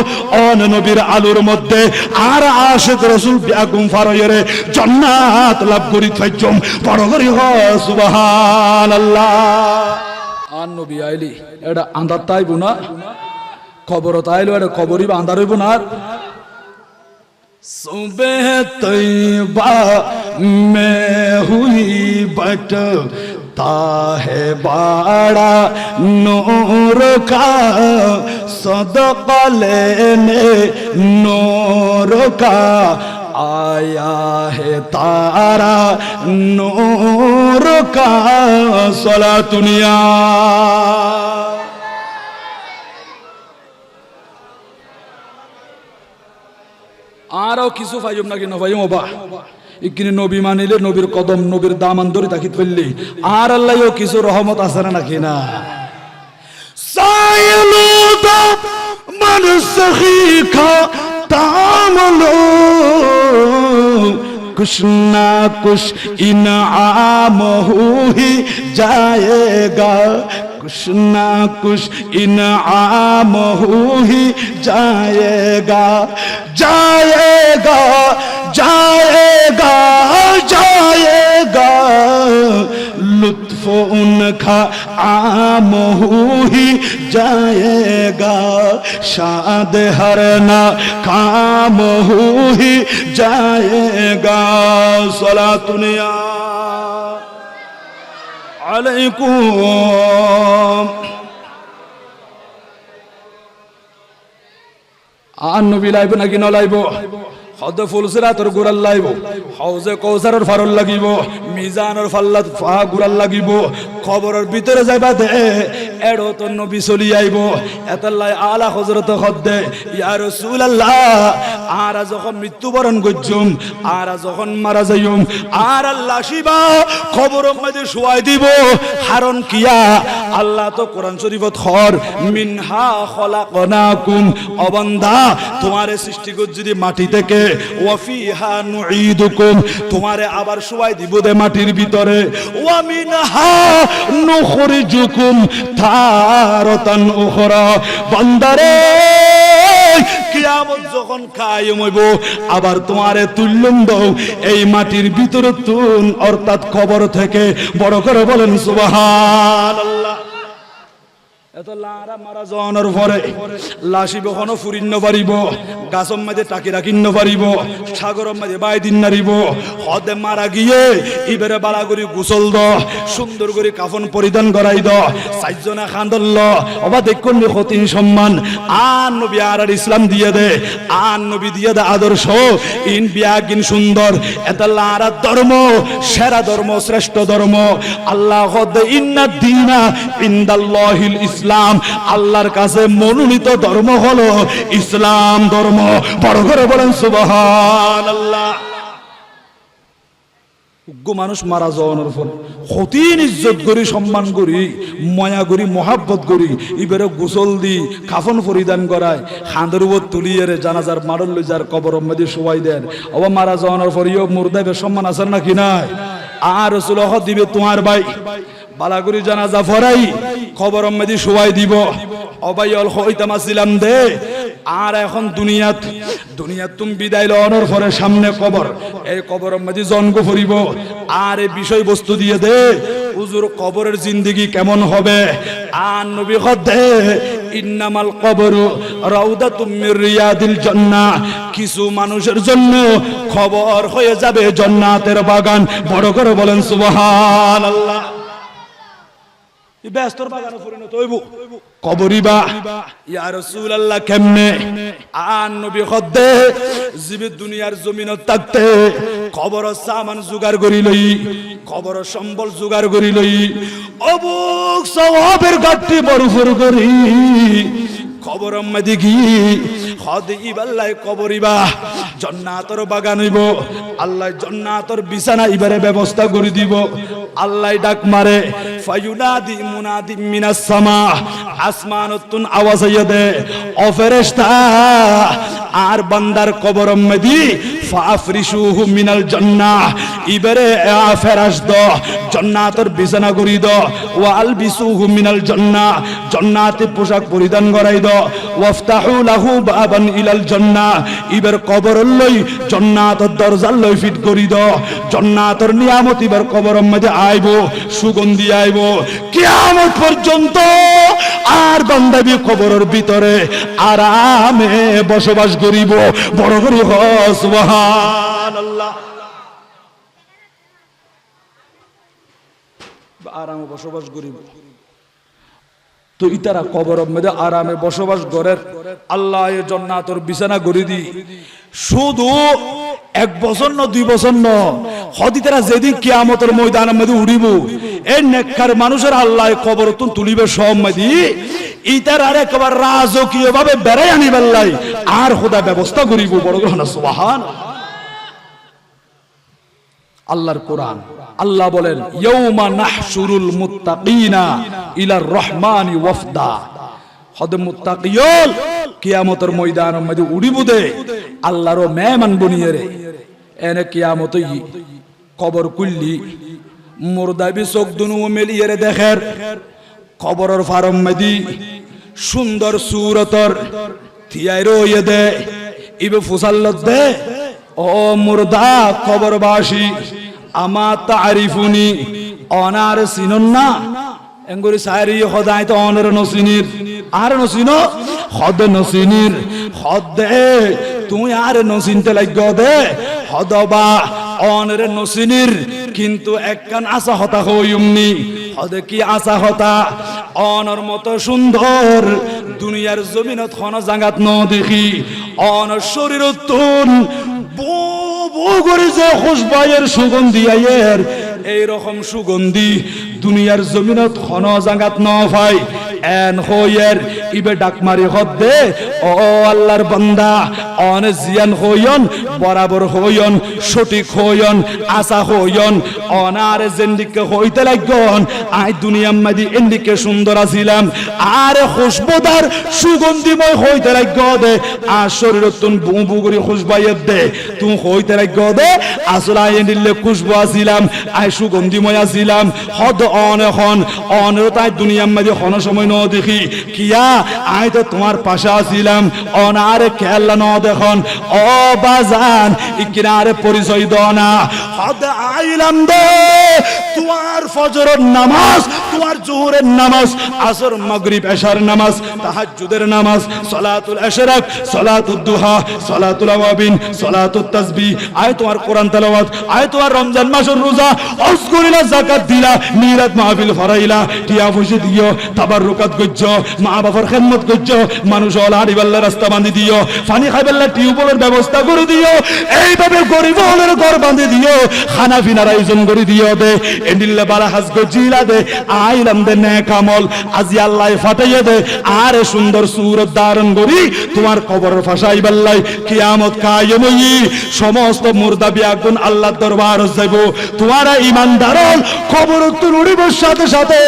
S1: অনে নবীর আলোর মধ্যে আর আশিক রাসূল বিয়াগুম ফারয়ে রে জান্নাত লাভ করি থাইছম। বড় করি হ সুবহানাল্লাহ। আর নবী আইলি এটা আন্ধার তাইব না, কবর তাইলো এটা কবরই বাঁধা রইব না আর सुबह तैयबा में हुई बटता है बाड़ा नूर का सदका लेने नूर का आया है तारा नूर का सला दुनिया আরো কিছু পাইম নাকি নপাইম বা ইকিনি নবী মানিলে নবীর কদম নবীর দামান ধরে তাকিত ফেললি আর আল্লাহও কিছু রহমত আছে না নাকি না সাইলু দাম মানসখীখা তামলো कुछ ना कुछ इनाम हो ही जाएगा कुछ ना कुछ इनाम हो ही जाएगा जाएगा जाएगा जाएगा लुत्फ उनका आम हो ही जाएगा शाद हरना काम हो ही जाएगा सला दुनिया अलैकुम आन नबी लाइब नाকি ন লাইব হদে ফুলসিরাতর গুরাল লাইব হাউজে কৌসারের ফারল লাগিব মিজানের ফাল্লাত ফা গুরাল লাগিব খবরের ভিতরে যাইবা দে এড়ো তো নবী চলি আইব এতাল্লাই আলা হযরত খদ্দে ইয়া রাসূলুল্লাহ আর যখন মৃত্যুবরণ গজ্জুম আর যখন মারা যাইম আর আল্লাহ শিবা খবরের মধ্যে শুয়াই দিব হারন কিয়া আল্লাহ তো কোরআন শরীফত খর মিনহা খলাকনাকুম অবান্দা তোমারে সৃষ্টি কর যদি মাটি থেকে ওয়াফিহা নুঈদুকুম তোমারে আবার শুয়াই দিব দে মাটির ভিতরে ওয়া মিনহা নুখরিজুকুম তারাতান উখরা বান্দারে কিয়ামত যখন কায়েম হইব আবার তোমারে তুল্যম দাও এই মাটির ভিতরে তুন অর্থাৎ কবর থেকে বড় করে বলেন সুবহানাল্লাহ এত লারা মারা জনের পরে লাশিব কোনো ফুরিন্ন পারিব গাছম মাঝে টাকি রাখিন্ন পারিব সাগরম মাঝে বাই দিন নারিব হদে মারা গিয়ে ইবেরে বালা করি গোসল দ সুন্দর করে কাফন পরিধান করাই দ সাইজনা খান্দল অবা দেখুন কতিন সম্মান আন নবী আর ইসলাম দিয়ে দে আন নবী দিয়ে দে আদর্শ ইন বিয়াগিন সুন্দর এত লারা ধর্ম সেরা ধর্ম শ্রেষ্ঠ ধর্ম আল্লাহ হদে ইন্না দীনা ইনদাল্লাহিল ইসলাম আল্লাহর কাছে মনোনীত ধর্ম হলো ইসলাম ধর্ম বড় করে বলেন সুবহানাল্লাহ উগ্র মানুষ মারা যাওয়ার পর কঠিন ইজ্জত করি সম্মান করি মায়া করি মহাব্বত করি ইবেরে গোসল দি কাফন পরিধান করায় খাঁদের উপর তুলিয়ে জানাজার মারল লই যার কবরের মধ্যে শোয়াই দেন অবা মারা যাওয়ার পর ইও মুর্দাবে সম্মান আছে নাকি নাই আর রাসূল দিবে তোমার ভাই বালাগুড়ি জানাজা ফরাই খবরের মধ্যে শোয়াই দিব অবাইল হইতামাছিলাম দে আর এখন দুনিয়াত তুমি বিদায় লওয়ার পরে সামনে কবর এই কবরের মধ্যে জন্ম করিব আর এই বিষয় বস্তু দিয়ে দে হুজুর কবরের জিন্দেগি কেমন হবে আর নবী দে ইন্নামাল কবরু রাউদাতুম মির রিয়াদিল জান্নাহ কিছু মানুষের জন্য খবর হয়ে যাবে জান্নাতের বাগান বড় করে বলেন সুবহানাল্লাহ ব্যস্তর বাগানে পরিণত হইব কবরিবা ইয়া রাসূলুল্লাহ কেমনে আন নবী খদ্দে জীবিত দুনিয়ার জমিনত থাকতে কবর সামান জোগাড় করি লই কবর সম্বল জোগাড় করি লই অবুক সওয়াবের গাটি বরফর করি খবর মধ্যে কি খদ ইবাল্লাহ কবরিবা জান্নাতের বাগান হইব আল্লাহ জান্নাতের বিছানা ইবারে ব্যবস্থা করে দিব আল্লাহ ডাক মারে ফায়ুনাদি মুনাদি মিনাস সামা আসমানতুন আওয়াজ হইয়া দে ও ফেরেশতা আর বান্দার কবরের মধ্যে ফাফরিশুহু মিনাল জান্নাহ ইবারে ফেরাশ দ জান্নাতের বিছানা করি দাও ওয়া আলবিসুহু মিনাল জান্নাহ জান্নাতে পোশাক পরিধান করাই দাও ওয়াফতাহু লাহু বাবান ইলাল জান্নাহ ইবার কবর লই জান্নাতের দরজা লই ফিট করি দাও জান্নাতের নিয়ামত ইবার কবরের মধ্যে আইবো সুগন্ধি আইবো কিয়ামত পর্যন্ত আর বান্দাবি কবরের ভিতরে আরামে বসবাস করিব বড় করে সুবহানাল্লাহ আরামে বসবাস করিব তো ইতারা কবরের মধ্যে আরামে বসবাস করেন আল্লাহ এর জান্নাতের বিছানা করে দি শুধু 1 বছর না 2 বছর না হদিতারা যেদিন কিয়ামতের ময়দানের মধ্যে উড়িব এই নেককার মানুষের আল্লাহ কবর তুলিবে সম্মাদি ইতার আর একবার রাজকীয় ভাবে বেড়াই আনিবার লাই আর খোদা ব্যবস্থা করিব বড় গ্রহণ সুবহান আল্লাহর কোরআন আল্লাহ বলেন ইয়াউমা নাহশুরুল মুত্তাকিনা ইলার রহমানি ওয়াফদা হদ মুত্তাকিয়ল কিয়ামতের ময়দানের মধ্যে উড়িব দে আল্লাহর মেহমান বনিয়ে রে এনে কিয়ামতই কবর কুল্লি মুরদাবি চোখ দুনু মেলিয়ে রে দেখের কবরের ফারম মধ্যে সুন্দর সুরতর থিয়াই রইয়ে দে ইবে ফুসাল্লত দে ও মুর্দা কবরবাসী আমা তারিফুনি অনার চিনন না এঙ্গুরি সারি খদাই তো অনার নসিনির আর নসিনো খদ নসিনির খদ দে তুই আর নসিনতে লাগ দে হদবা অনার নসিনির কিন্তু একখান আশা হতা হইমনি হদে কি আশা হতা অনর মতো সুন্দর দুনিয়ার জমিনত খন জাগাত ন দেখি অনর শরীর তুন যে খুশবাইয়ের সুগন্ধি আয়ের এইরকম সুগন্ধি দুনিয়ার জমিনত খন জাগাত ন পাই এন হইয়ের ইবে ডাকমারি হদ্দে ও আল্লাহর বান্দা অন জিয়ান হইয়ন বরাবর হইয়ন সঠিক হইয়ন আশা হইয়ন অনারে জেন্দিকে হইতে লাগন আই দুনিয়ার মাঝে এন্দিকে সুন্দর আছিলাম আর খুশবুদার সুগন্ধিময় হইতে লাগ দে আর শরীরত তুন বুবু করে খুশবাইয়ের দে তুই হইতে লাগ দে আসলে এন্দিলে খুশবু আছিলাম আই সুগন্ধিময় আছিলাম হদ অন এখন অনের তাই দুনিয়ার মাঝে কোন সময় ন দেখি কিয়া আই তো তোমার পাশে আছিলাম অনারে খেলা ন দেখুন ও বাজান ইকিনারে পরিচয় দাও না হদ আইলাম দে তোমার ফজরের নামাজ তোমার জোহরের নামাজ আসর মাগরিব এশার নামাজ তাহাজ্জুদের নামাজ সালাতুল ইশরাক সালাতুদ দুহা সালাতুল আওয়াবিন সালাতুত তাসবিহ আয় তোমার কোরআন তেলাওয়াত আয় তোমার রমজান মাসের রোজা হজ করিলা যাকাত দিলা মিলাদ মাহফিল ফরাইলা টিয়া ফুসি দিও তাবাররুকাত গজ্জ মা বাবার খেদমত গজ্জ মানুষ হল হারিবাল্লা রাস্তা বাঁধি দিও পানি খাইবাল্লা টিউবওয়েলের ব্যবস্থা করে দিও এইভাবে গরিব হলের ঘর বাঁধি দিও খানা পিনার আয়োজন করে দিও দে এন্ডিল্লা বালা হাজ গজিলা দে আইলাম দে নেক আমল আজি আল্লাহ ফাটাইয়ে দে আর সুন্দর সুরত ধারণ করি তোমার কবরের ফাঁসাই বাল্লাই কিয়ামত কায়েম হই সমস্ত মুর্দা বিয়াগুন আল্লাহর দরবার যাইব তোমারা ইমানদার কবর তুড়িবর সাথে সাথে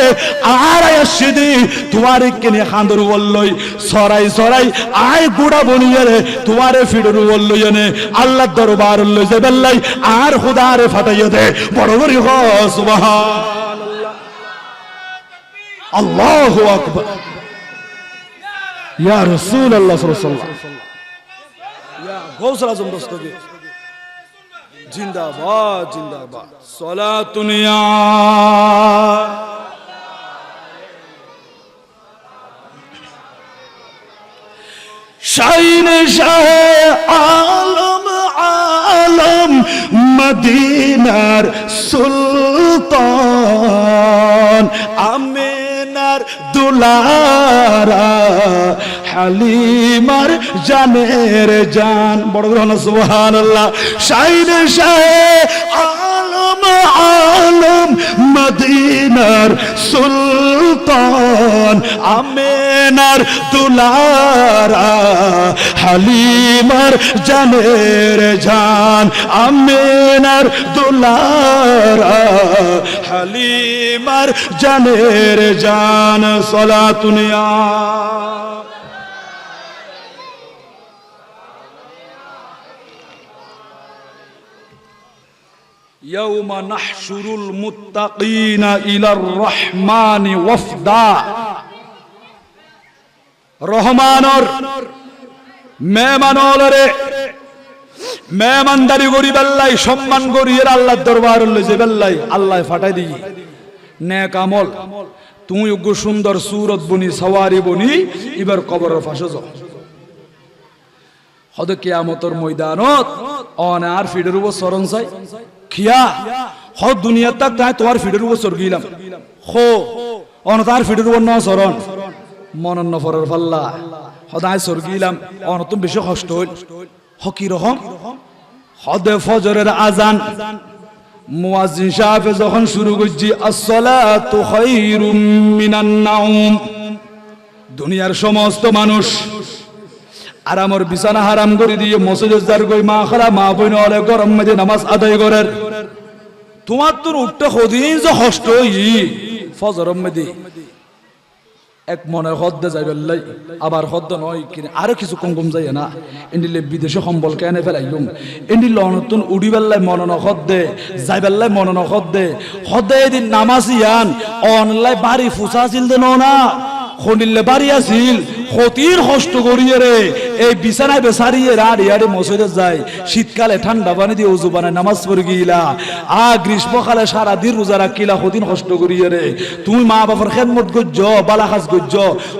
S1: আর আসিদি তোমার কেনে খান্দর বললই সরাই সরাই আয় গুড়া বনিয়ে রে তোমারে ফিডর বললই এনে আল্লাহর দরবার লই যাই বাল্লাই আর খোদারে ফাটাইয়ে দে বড় করে হ সুবহানাল্লাহ আল্লাহু আকবার ইয়া রাসূলুল্লাহ সাল্লাল্লাহু আলাইহি ওয়াসাল্লাম ইয়া গৌসুল আজম দস্তগীর জিন্দাবাদ জিন্দাবাদ সালাতুন ইয়া শাইন শাহ আলম আলম মদিনার সুলতান আমিনার দুলারা হালিমার জানের জান বড় গ্রহণ সুবহানাল্লাহ শাইন শাহ আলম আলম মদিনার সুলতান আমিনার দুলারা হালিমার জানের জান আমিনার দুলারা হালিমার জানের জান সালাতুন ইয়া
S2: ইয়াউমা নাহশুরুল মুত্তাকিনা ইলার রহমানি ওয়াফদা। রহমানর মেহমানরে মেহমানদারি করি বেল্লাই, সম্মান করি এর আল্লাহর দরবার লইছে বেল্লাই, আল্লাহ ফাটাই দিই নেক আমল। তুই উগ্র সুন্দর সুরত বনি সওয়ারি বনি এবার কবরের ফাঁসে যাও। হদে কিয়ামতের ময়দানত অনার ফিডের উপর সরণ চাই খিয়া হদ দুনিয়া তাক তাই তোমার ফিডের উপর সর গিলাম খো অন তার ফিডের উপর ন সরণ মনন নফরের ফাল্লা হদায় সর গিলাম অন তুমি বেশি কষ্ট হইল। হকি রকম হদে ফজরের আজান মুয়াজ্জিন সাহেব যখন শুরু করছি আসসালাতু খায়রুম মিনান নাওম, দুনিয়ার সমস্ত মানুষ আরামর বিছানা হারাম করে দিয়ে মসজিদে যার কই মা খারা মা বইন হলে গরম মেজে নামাজ আদায় করেন। তোমার তোর উঠতে কদিন যে কষ্ট হই ফজর মেদি এক মনে হদ্দে যাইবেল্লাই আবার হদ্দ নয় কিনে আরো কিছু কম কম যাই না এন্ডিলে বিদেশে সম্বল কেনে ফেলাইলুম এন্ডিল নতুন উড়ি বেল্লাই মনন হদ্দে যাই বেল্লাই মনন হদ্দে হদ্দে এদিন নামাজিয়ান অনলাই বাড়ি ফুসা ছিল দেন না খনিলে বাড়ি আছিল ক্ষতির কষ্ট করিয়ে রে এই বিছানায় বেসারিয়ে রাড়ি আড়ি মসজিদে যায়। শীতকালে ঠান্ডা পানি দিয়ে উজু বানায় নামাজ পড়ে গিলা গ্রীষ্মকালে সারাদিন রোজা রাখিলা ক্ষতিন কষ্ট করিয়ে রে তুমি মা বাবার খেদমত গজ্জ বালাখাস গজ্জ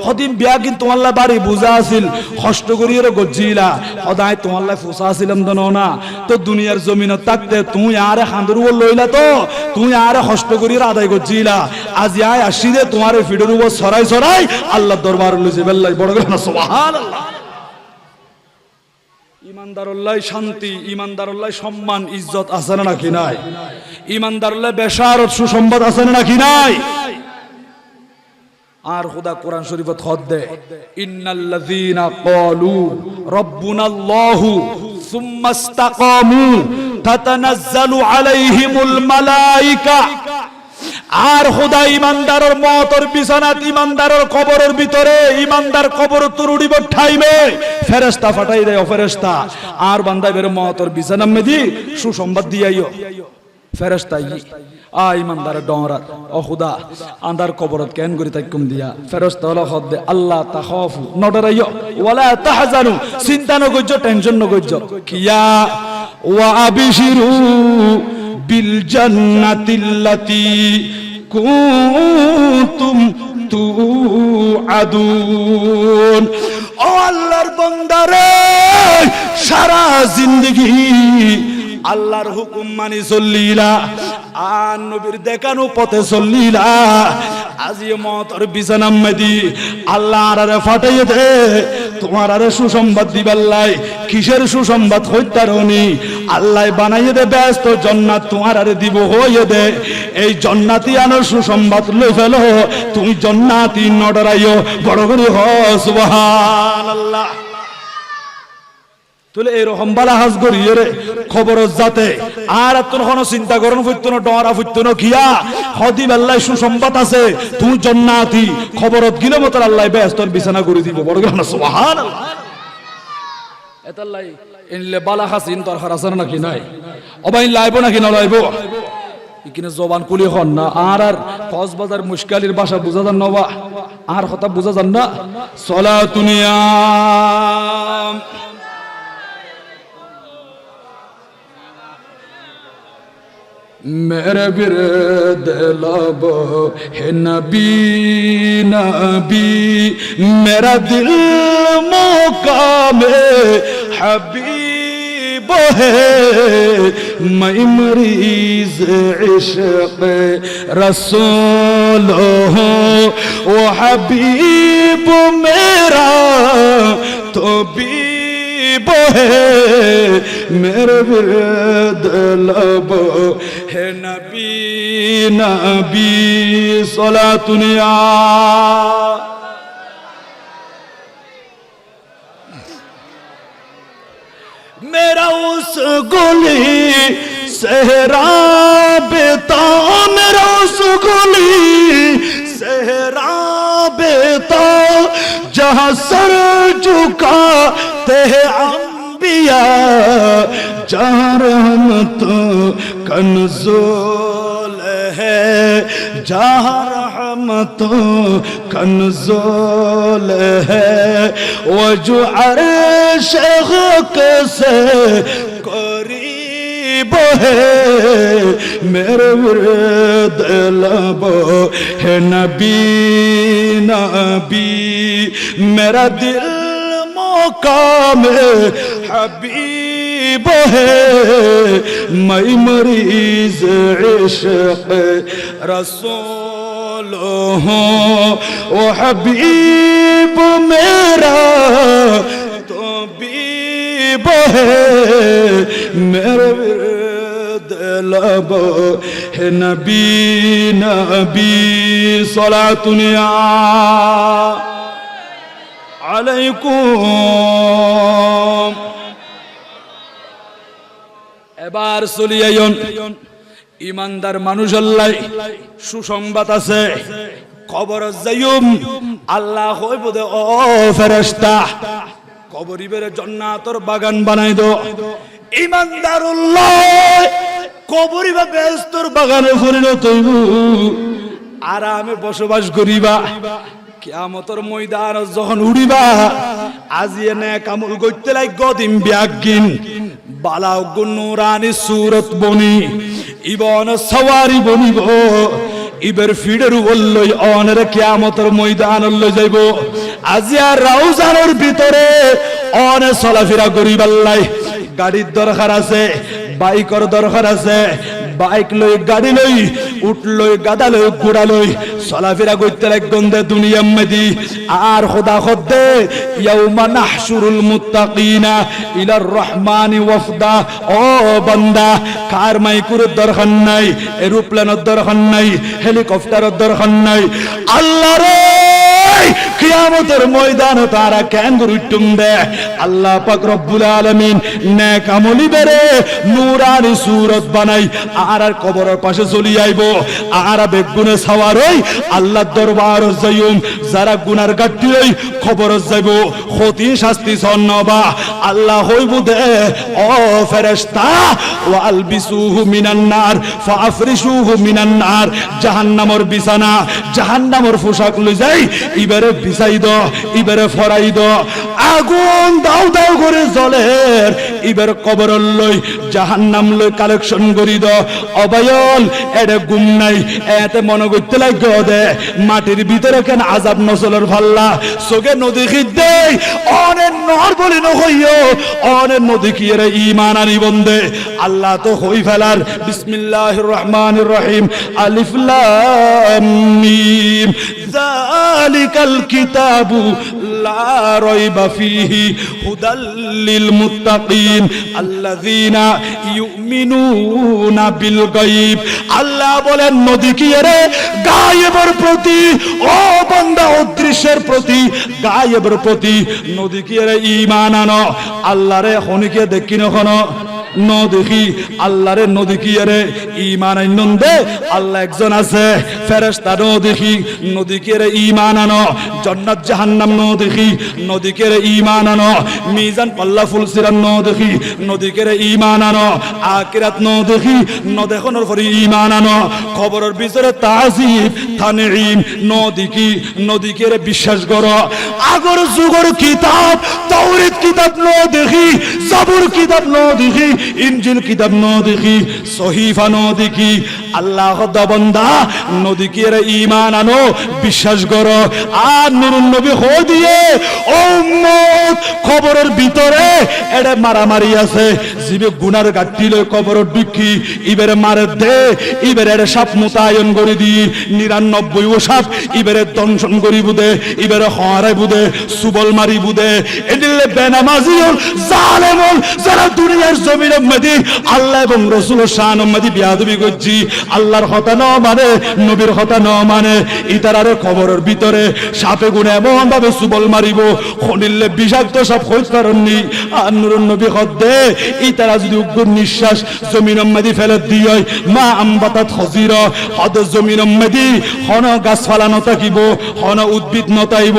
S2: সদিন বিয়া কিন্তু তোমার বাড়ি বুঝা আছিল কষ্ট করিয়ে রে গজ্জিলা সদায় তোমার ফুসা আসিলাম তো না তো দুনিয়ার জমিনত থাকতে তুমি আরে খান্দর উপর লইলা তো তুমি আরে কষ্ট করিয়ে আদায় গজ্জিলা আজ আয় আসি দে তোমার ফিডের উপর সরাই সরাই আল্লাহ দরবার লইছে বেল্লাই বড় গেল না সুবহানাল্লাহ। ইমানদারুল্লাহ শান্তি, ইমানদারুল্লাহ সম্মান ইজ্জত আছে না নাকি নাই? ইমানদারুল্লাহ বেশারত সুসংবাদ আছে না নাকি নাই? আর খোদা কোরআন শরীফত খদ দে ইন্নাল্লাযীনা ক্বালু রাব্বুনাল্লাহু সুম্মা ইসতাকামু তাতানাজ্জালু আলাইহিমুল মালায়েকা। আর খোদা ইমানদারের মওতের বিছানাত ইমানদারের কবরের ভিতরে ইমানদার কবর তুরুড়িব ঠাইবে ফেরেশতা ফাটাই দেয় ফেরেশতা আর বান্দা বের মওতের বিছানা মেদি সুসংবাদ দিয়াইও ফেরেশতা আ ইমানদার ডরার ও খোদা আন্দার কবরত কেন করি তাইকুম দিয়া ফেরেশতা হলো খদ দে আল্লাহ তাখাফু নডরাইও ওয়ালা তাহজানু চিন্তা ন গজ্জ টেনশন ন গজ্জ কিয়া ওয়া আবিশিরু বিল জান্নাতিল্লাতী কুনতুম তুআদুন। ও আল্লাহর বান্দারে সারা জিন্দেগি আল্লাহর হুকুম মানি চললিলা আর নবীর দেখানো পথে চললিলা আজি মওতের বিছানা মেদি আল্লাহ আরে ফাটাইয়ে দে তোমার আরে সুসংবাদ দিবাল্লাই কিসের সুসংবাদ হইতারনি আল্লাহ বানাইয়ে দে ব্যস্ত জান্নাত তোমার আরে দিব হইয়ে দে এই জান্নাতি আনার সুসংবাদ লই ফেলো তুমি জান্নাতি নডরাইও বড় করে হ সুবহানাল্লাহ। তুলে এরকম বালা হাজ করিয়ে রে খবর যাতে আর তোর কোনো চিন্তা করন ফুটতো না ডরা ফুটতো না কিয়া হদি আল্লাহ সুসংবাদ আছে তুই জান্নাতি খবরত গিলে মত আল্লাহ ব্যস্তর বিছানা করে দিব বড় না সুবহানাল্লাহ। এতাল্লাই ইনলে বালা হাসিন তোর হারাসার নাকি নাই অবাই লাইবো নাকি না লাইবো ইকিনে জবান কুলি হন না আর আর কক্সবাজার মুশকালির ভাষা বুঝা যান না বা আর কথা বুঝা যান না সলাতুনিয়া मेरे बिरद लबो है नबी नबी मेरा दिल मुकामे हबीब है मैं मरीज इश्क रसूल हूँ वो हबीब मेरा तो भी है मेरे बिरद लबो है नबी नबी सलातुनिया। मेरा उस गुली सहरा बेता मेरा उस गुली सहरा बेता जहाँ सर झुकाते हैं अंबिया जहाँ रहम
S1: रहमत कंज़ूल है, जहाँ रहमत कंज़ूल है, वो जो अर्श से करीब है, मेरे विरद लबो है नबी नबी, मेरा दिल मकाम हबीब है, मैं मरीज इश्क़ रसूल हूँ, ओ हबीब मेरा तो बीब है, मेरे विरद लबो है नबी नबी, सलातुनिया আলাইকুম। এবার চলিয়াইন ইমানদার মানুষ আল্লাহ সুসংবাদ আছে, কবর যাইম আল্লাহ কইব দে ও ফেরেশতা কবরিবের জান্নাতের বাগান বানাই দো। ইমানদারুল্লাহ কবরিবা বেহেশতের বাগানে পরিণত হইব, আরামে বসবাস করিবা। কিয়ামতের ময়দান যখন উড়িবা, আজিয়ে নে কামল করতে লাগ দিন ব্যাগিন বালা গুনুরানি সুরত বনি ইবন সওয়ারি বনিব, ইবের ফিডের বললই অনের কিয়ামতের ময়দান লই যাইব। আজিয়া রাউজানের ভিতরে অনে চলাফেরা করিবাল্লাই, গাড়ির দরকার আছে, বাইকের দরকার আছে, বাইক লই গাড়ি লই উঠ লই গাদা লই ঘোড়া লই চলাফেরা করতে লাগন দে দুনিয়ার মধ্যে। আর খোদা খদ্দে ইয়াউমা নাহশুরুল মুত্তাকিনা ইলার রহমানি ওয়াফদা, ও বান্দা কার মাইকুর দরকার নাই, এরোপ্লেনের দরকার নাই, হেলিকপ্টারের দরকার নাই, আল্লাহ রে কিয়ামতের ময়দানে তারা কেন গুরুত্বম দে। আল্লাহ পাক রব্বুল আলামিন নেক আমলি বেরে নূরানি সুরত বানাই আর কবরের পাশে চলি আইব, আর বেগুনে সাওয়ার হই আল্লাহর দরবার যাইম। যারা গুনার গাট্টি হই খবর যাইব, ক্ষতি শাস্তি সন্নবা আল্লাহ হইব দে ও ফেরেশতা ওয়ালবিসুহু মিনান নার ফাফরিশুহু মিনান নার, জাহান্নামের বিছানা জাহান্নামের পোশাক লই যাই ইবারে বিছাই দ, ইবারে ফরাই দ, আগুন দাও দাও করে জ্বলের ইবার কবর লই জাহান্নাম লই কালেকশন করি দ। অবায়ল এডে গুম নাই, এতে মনে করতে লাগ দে মাটির ভিতরে কেন আজাব নসলের ফাল্লা সোগে নদী খিদে অনেক নহর বলি নহইও, অনেক নদী কি এর ঈমান আনি বন্দে আল্লাহ তো হই ফেলার। বিসমিল্লাহির রহমানির রহিম, আলিফ লাম মিম, যালিকাল কিতাবু লা রাইবা ফীহি হুদাল লিল মুত্তাকিন আল্লাযীনা ইউমিনুনা বিল গায়ব। আল্লাহ বলেন নদী কি রে গায়েবের প্রতি, ও বান্দা অদৃশ্যের প্রতি গায়েবের প্রতি নদী কি রে ঈমান আনো। আল্লাহরে খনিকে দেখি নখনো ন দেখি আল্লাহরে নদী কি রে ঈমান আনন্দে আল্লাহ একজন আছে। ফেরেশতা ন দেখি নদী কি রে ঈমান আনো, জান্নাত জাহান্নাম ন দেখি নদী কি রে ঈমান আনো, মিজান পাল্লা ফুলসিরান ন দেখি নদী কি রে ঈমান আনো, আখিরাত ন দেখি ন দেখনের পরে ঈমান আনো, খবরের ভিতরে তাজিব তানঈম ন দেখি নদী কি রে বিশ্বাস করো। আগর যুগর কিতাব তাওরাত কিতাব ন দেখি, জাবুর কিতাব ন দেখি, ইনজিল কিতাব ন দেখি, সহিফা ন দেখি। আল্লাহ বান্দা নদী কি রে ঈমান আনো বিশ্বাস করো। আর নুরুন নবী হো দিয়ে ও উম্মত খবরের ভিতরে এডে মারামারি আছে, জিবে গুনার গাট্টি লই কবরের দুঃখী ইবেরে মারে দে, ইবেরে এডে সাপ মোতায়েন করে দি 99 ও সাপ ইবেরে দংশন করি বুদে, ইবেরে হরাই বুদে, সুবল মারি বুদে। এদিলে বেনামাজি হল জালেম হল যারা দুনিয়ার জমিনের মধ্যে আল্লাহ এবং রাসূলের শান মধ্যে বিয়াদবি করছি,
S2: আল্লাহর কথা ন মানে, নবীর কথা ন মানে, ইতারারে কবরের ভিতরে সাপে গুণে এমন ভাবে সুবল মারিব খনিলে বিষাক্ত সব খোঁজ কারণনি। আর নুরুন নবী হদ্দে ইতারা যদি উগ্র নিঃশ্বাস জমিন মেদি ফেলে দিয় মা আমবাতাত হজির হদ জমিন মেদি হন গাছ ফালানো থাকিব, হন উদ্ভিদ নতাইব,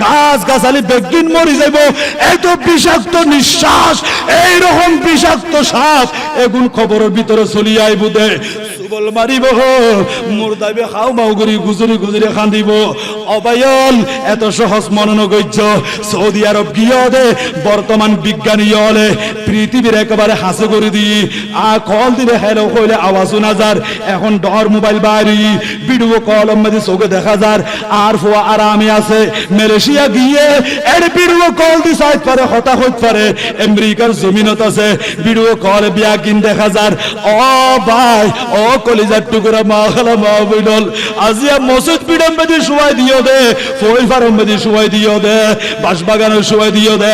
S2: গাছ গাছালি বেগিন মরি যাইব। এত বিষাক্ত নিঃশ্বাস, এইরকম বিষাক্ত শ্বাস এগুন খবরের ভিতরে চলিয়ে আইব দে সুবল মারিব, মুর্দাবে খাও মাও করি গুজরি গুজরি খান্দিব। অবায়ল এত সহজ মনোনগৈর্য সৌদি আরব গিয়ে দে বর্তমান বিজ্ঞানী হলে পৃথিবীর একেবারে হাসে করে দিই কল দিলে হ্যালো কইলে আওয়াজ শোনা যার। এখন ডর মোবাইল বাড়ি ভিডিও কল আমাদের চোখে দেখা যার। আর ফোয়া আরামে আছে মালয়েশিয়া গিয়ে এর ভিডিও কল দি সাইড পারে হতা হইতে পারে আমেরিকার জমিনত আছে ভিডিও কল বিয়া কিন দেখা যার। ও ভাই ও কলিজার টুকরা মা খালা মা বইনল আজিয়া মসজিদ পিডাম বেদি শুয়াই দিও দে, ফই ফারম বেদি শুয়াই দিও দে, বাঁশবাগানের শুয়াই দিও দে,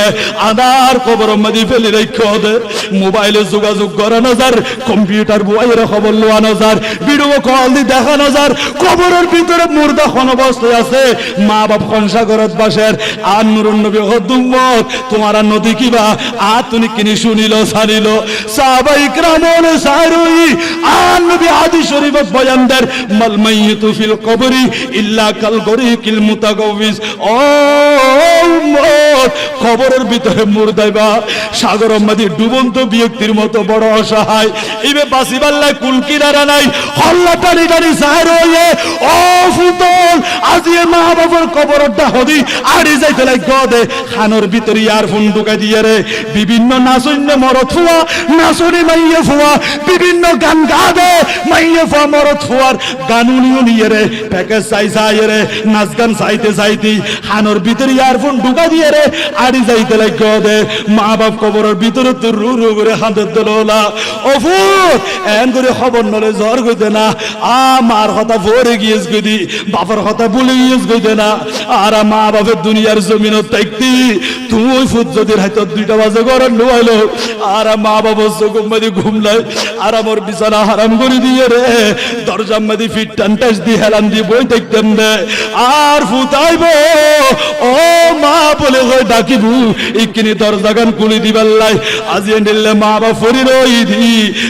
S2: আদার কবর মেদি ফেলে রেখো দে। মোবাইলে যোগাযোগ করানো যার, কম্পিউটার বইয়ের খবর লোয়ানো যার, ভিডিও কল দি দেখানো যার। কবরের ভিতরে মুর্দা খন অবস্থায় আছে, মা বাপ খনসা করত বাসের। আর নুরুন নবী হদুম্মত তোমার নদী কিবা আর তুমি কিনি শুনিল ছাড়িল সাহাবা ইকরামল সারুই। আর নবী হাদিস শরীফত বয়ান দেন মাল মাইয়িতু ফিল কবরি ইল্লা কাল গরিকিল মুতাগাউবিস। ও উম্মত কবরের ভিতরে মুর্দাইবা সাগর মাদি ডুবন্ত ব্যক্তির মতো বড় অসহায়। ইবে বাসিবাল্লাহ কুল কিনারা নাই, হল্লা টানি টানি সাহের হয়ে ও ফুতল আজিয়ে মা বাবার কবরটা হদি আড়ি যাইতে লাগো দে। খানোর ভিতরে ইয়ারফোন ঢুকাই দিয়ে রে বিভিন্ন নাচন্য মরত ফুয়া নাচনি মাইয়ে ফুয়া বিভিন্ন গান গা দে মাইয়ে ফুয়া মরত ফুয়ার গানুনিও নিয়ে রে প্যাকেজ চাই চাই রে নাচ গান চাইতে চাইতে খানোর ভিতরে ইয়ারফোন ঢুকাই দিয়ে রে আড়ি যাইতে লাগো দে। মা বাপ কবরের ভিতরে তো রু রু করে হাতের দোলা ও ফুট এন করে খবর নলে জ্বর গইতে না। মার কথা ভরে গিয়েছ গদি, বাবার কথা ভুলে গিয়েছ গইতে না। আর মা বাপের দুনিয়ার জমিনত থাকতি তুই ফুট যদি হয়তো 2টা বাজে ঘরে নুয়াইলো আর মা বাবার চোখের মধ্যে ঘুমলাই আর আমার বিছানা হারাম করে দিয়ে রে দরজার মধ্যে ফিট টানটাস দিয়ে হেলান দিয়ে বই দেখতেন রে। আর ফুটাইব ও মা বলে হয় ডাকিবু ইকিনি দরজা গান খুলি দিবাল্লাই আজি নিলে মা বাবা ফরির ওই দি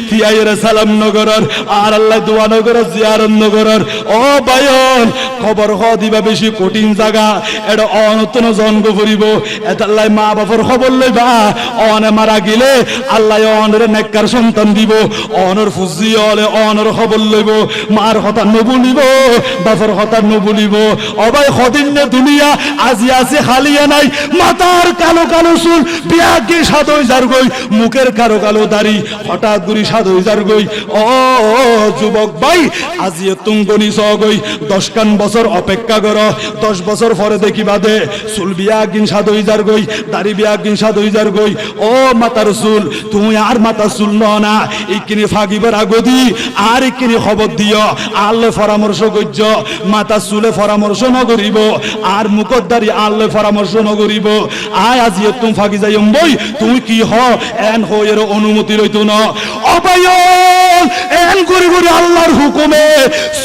S2: তিয়াইরে সালাম নগরর আর আল্লাহ দোয়া নগর জিয়ারত নগরর। ও বায়ন খবর হ দিবা বেশি কঠিন জায়গা এটা অনতন জন্ম করিব এতাল্লাই মা বাবার খবর লইবা অনে মারা গেলে আল্লাহ অনের নেককার সন্তান দিব অনর ফুজি হলে অনর খবর লইব মার কথা নবুলিব বাবার কথা নবুলিব। অবাই খদিন দুনিয়া আজি আছে খালিয়া নাই মাথার কালো কালো চুল বিয়াগে সাদ হই যার গই মুখের কালো কালো দাড়ি হঠাৎ গুরি সাদ হই যার গই। ও যুবক ভাই আজি তুঙ্গনি সগই 10 বছর অপেক্ষা করো 10 বছর পরে দেখিবা দে চুল বিয়াগিন সাদ হই যার গই দাড়ি বিয়াগিন সাদ হই যার গই। ও মাতার চুল তুমি আর মাথা চুল না ইকিনি ফাগিবার আগদি আর ইকিনি খবর দিও আল্লাহ পরামর্শ কইজ মাথা চুলে পরামর্শ নগরিব আর মুখর দাড়ি আল্লাহ পরামর্শ নগরিব। আয় আজি তুমি ফাগি যাই বই তুমি কি হ এন হয়ের অনুমতি লইতো না। অবায়ন এন করে করে আল্লাহর হুকুমে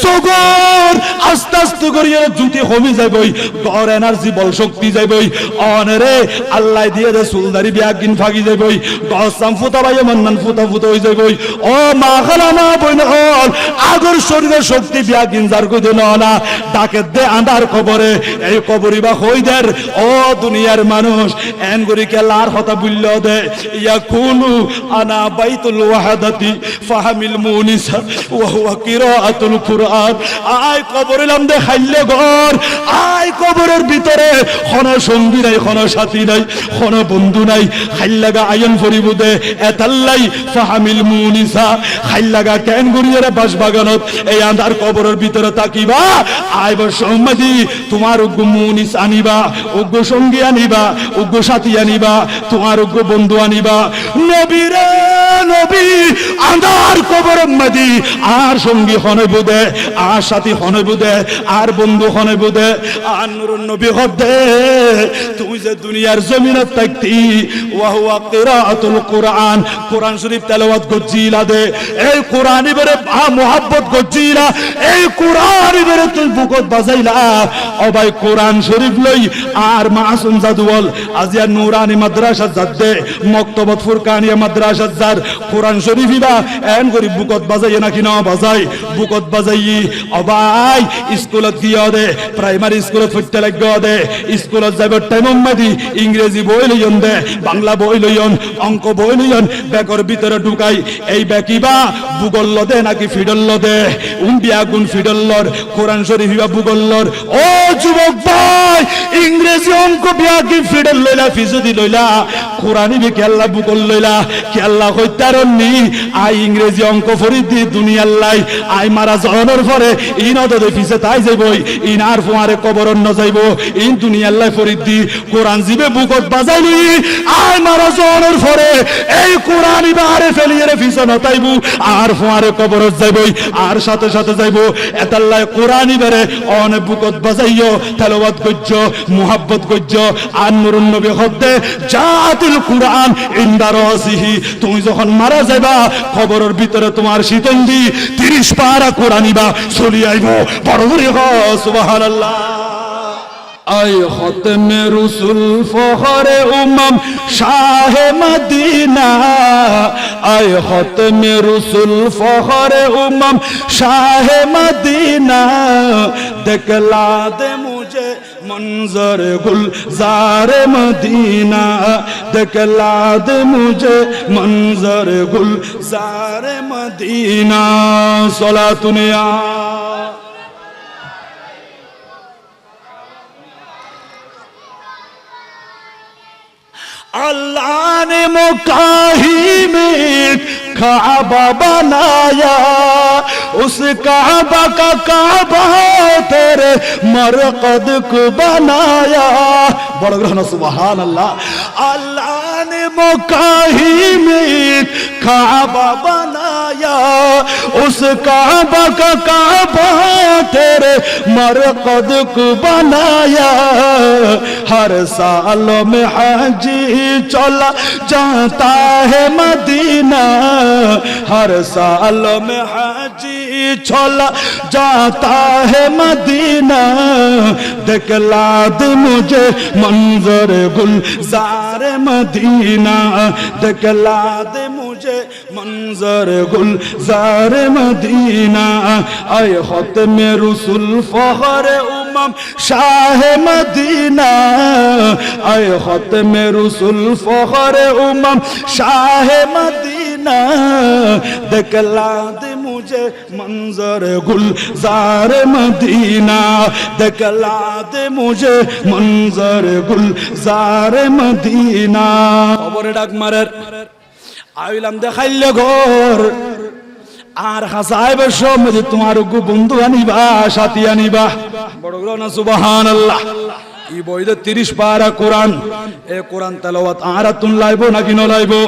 S2: সগর আস্তে আস্তে করিয়ে জুতি কমি যাইবই গড় এনার্জি বল শক্তি যাইবই অনরে আল্লাহ দিয়ে দে সুলদারি বিয়াগিন ফাগি যাইবই গসাম ফুতা ভাই মন্নান ফুতা ফুতা হই যাইবই। ও মা খালা মা বইন হল আগর শরীরের শক্তি বিয়াগিন যার কই দেন না ডাকে দে আন্ধার কবরে এই কবরি বা হইদের। ও দুনিয়ার মানুষ এন করি কেলার কথা বলল দে ইয়া কুলু আনা বাইতুল ওয়াহাদাতি ফাহামিল মুনিসা ওয়া হুয়া কিরাআতুল কুরআন। আয় কবরে লাম দে খাইলে ঘর আয় কবরের ভিতরে কোন সঙ্গী নাই কোন সাথী নাই কোন বন্ধু নাই খাইলাগা আয়ন ফরিব দে এতাল্লাই ফাহামিল মুনিসা খাইলাগা কেন গরিয়ারে বাস বাগানত এই আন্ধার কবরের ভিতরে তাকিবা আয় বসম্মদি তোমার উগ্র মুনিস আনিবা উগ্র সঙ্গী আনিবা উগ্র সাথী আনিবা তোমার উগ্র বন্ধু আনিবা। নবীরে নবী আন্ধার আর কবর মদি আর সঙ্গী হনে বুদে আর সাথী হনে বুদে আর বন্ধু হনে বুদে আর নুরুন নবী হদে তুই যে দুনিয়ার জমিনে থাকতি ওয়া হুয়া কিরাআতুল কুরআন কোরআন শরীফ তেলাওয়াত গজ্জিলা দে এই কোরআন ইবরে মুহাব্বত গজ্জিলা এই কোরআন ইবরে তুই বুকত বাজাইলা ও ভাই কোরআন শরীফ লই আর মাসুম জাদুওয়াল আজিয়া নুরানি মাদ্রাসা যাদে মক্তবত ফুরকানিয়া মাদ্রাসা যার কোরআন শরীফ ইবা এন করি বুকত বাজাই নাকি না বাজাই বুকত বাজাই ও ভাই স্কুলত গিয়া দে প্রাইমারি স্কুলত ফুটতে লাগা দে স্কুলত যাবে টাইম মাদি ইংরেজি বই লইন দে বাংলা বই লইন অঙ্ক বই লইন ব্যাকর ভিতরে ঢুকাই এই ব্যাকিবা বুগল দে নাকি ফিডল দে উম্বিয়া গুণ ফিডলর কোরআন শরীফ ইবা বুগলর ও যুবক ভাই ইংরেজি অঙ্ক বিয়া কি ফিডল লইলা ফিজুদি লইলা কোরআনি বি কেল্লা বুগল লইলা কেল্লা হইতারনি আই ইংরেজি অঙ্ক ফরিদি দুনিয়ার লাই আই মারা জনের পরে ইন অদে ফিসে তাই যাইবই ইন আর ফুয়ারে কবরন ন যাইব ইন দুনিয়ার লাই ফরিদি কোরআন জিবে বুকত বাজাইলি আই মারা জনের পরে এই কোরআন ইবারে ফেলিয়ে ফিসে ন তাইবু আর ফুয়ারে কবরত যাইবই আর সাথে সাথে যাইব এতাল্লাই কোরআন ইবারে অনে বুকত বাজাইও তেলাওয়াত কইছো মুহাব্বত কইছো আর নুরুন নবী হদে জাতিল কোরআন ইনদা রাসিহি তুমি যখন মারা যাইবা কবরের ভিতরে তোমার শীতন্দি 30 পারা কোরআনিবা চলি আইব বড় করে সুবহানাল্লাহ আই খতমে রসুল ফখরে উম্মাম শাহে মদিনা আই খতমে রসুল ফখরে উম্মাম শাহে মদিনা দেখলা দে মুঝে मंजर गुलजार मदीना देखला दे मुझे मंजर गुलजार मदीना सलातुनिया अल्लाह ने मुकाही में काबा बनाया उस काबा का काबा तेरे मरकद को बनाया बड़ा ग्रहण सुभान अल्लाह अल्लाह ने मुकाही में काबा बनाया उस काबा का काबा तेरे मरकद को बनाया हर साल में हाजी चला जाता है मदीना हर साल में हाजी चला जाता है मदीना देखला दे मुझे मंजर गुलजार मदीना देखला दे मुझे मंजर गुलजार मदीना आए खत्मे रसूल फखरे उम्मम शाह मदीना आए खत्मे रसूल फखरे उम्मम शाह मदीना देखला दे मुझे मंजर गुलजार मदीना देखला दे मुझे मंजर गुलजार मदीना खबरे डाक मारेर आइलाम देखाइले ঘর আর হাসাইবের সময় তোমার গো বন্ধু আনিবা সাথী আনিবা বড় গ্রহণ সুবহানাল্লাহ এই বইতে 30 পারা কোরআন এই কোরআন তেলাওয়াত আরাতুন লাইবো নাকি ন লাইবো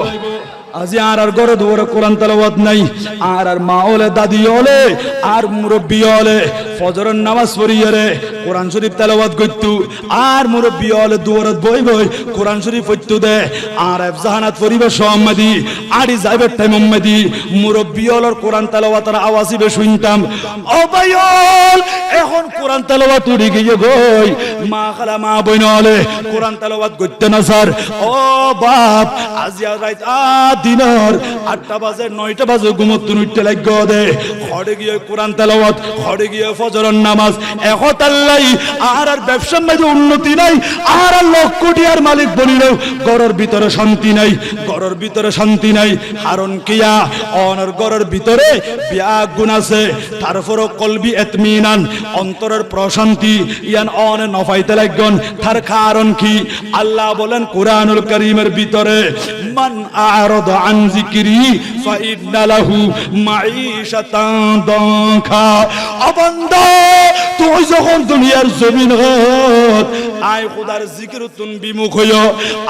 S2: আজি আর ঘরে দুয়ারে কোরআন তেলাওয়াত নাই আর মা ওলে দাদি ওলে আর মুরব্বি ওলে ফজরের নামাজ পড়িয়ে রে কোরআন শরীফ তেলাওয়াত করতু আর মুরব্বি ওলে দুয়ারে বই বই কোরআন শরীফ পড়তু দে আর এফজাহানাত পরিবেশ সম্মদি আড়ি যাইবে টাইম সম্মদি মুরব্বি ওলর কোরআন তেলাওয়াতের আওয়াজই বে শুনতাম ও ভাইল এখন কোরআন তেলাওয়াত উড়ি গিয়ে গই মা খালা মা বইন ওলে কোরআন তেলাওয়াত করতে না স্যার ও বাপ আজি রাত দিনের 8টা বাজে 9টা বাজে ঘুমোতে উঠতে লাগো দে ঘরে গিয়ে কোরআন তেলাওয়াত ঘরে গিয়ে ফজরের নামাজ এখন আল্লাহ আর ব্যবসার মধ্যে উন্নতি নাই আর লক্ষ কোটির মালিক বনিলেও ঘরের ভিতরে শান্তি নাই ঘরের ভিতরে শান্তি নাই কারণ কিয়া অনর ঘরের ভিতরে বিয়াগুন আছে তারপরও কলবি ইতমিনান অন্তরের প্রশান্তি ইয়ান অনে নফাইতে লাগন তার কারণ কি আল্লাহ বলেন কোরআনুল কারীমের ভিতরে মান আ'রাদ আন যিকরি ফাইন্না লাহু মাঈশাতান দানকা ও বান্দা তুই যখন দুনিয়ার জমিনত আয় খোদার জিকিরতুন বিমুখ হইও,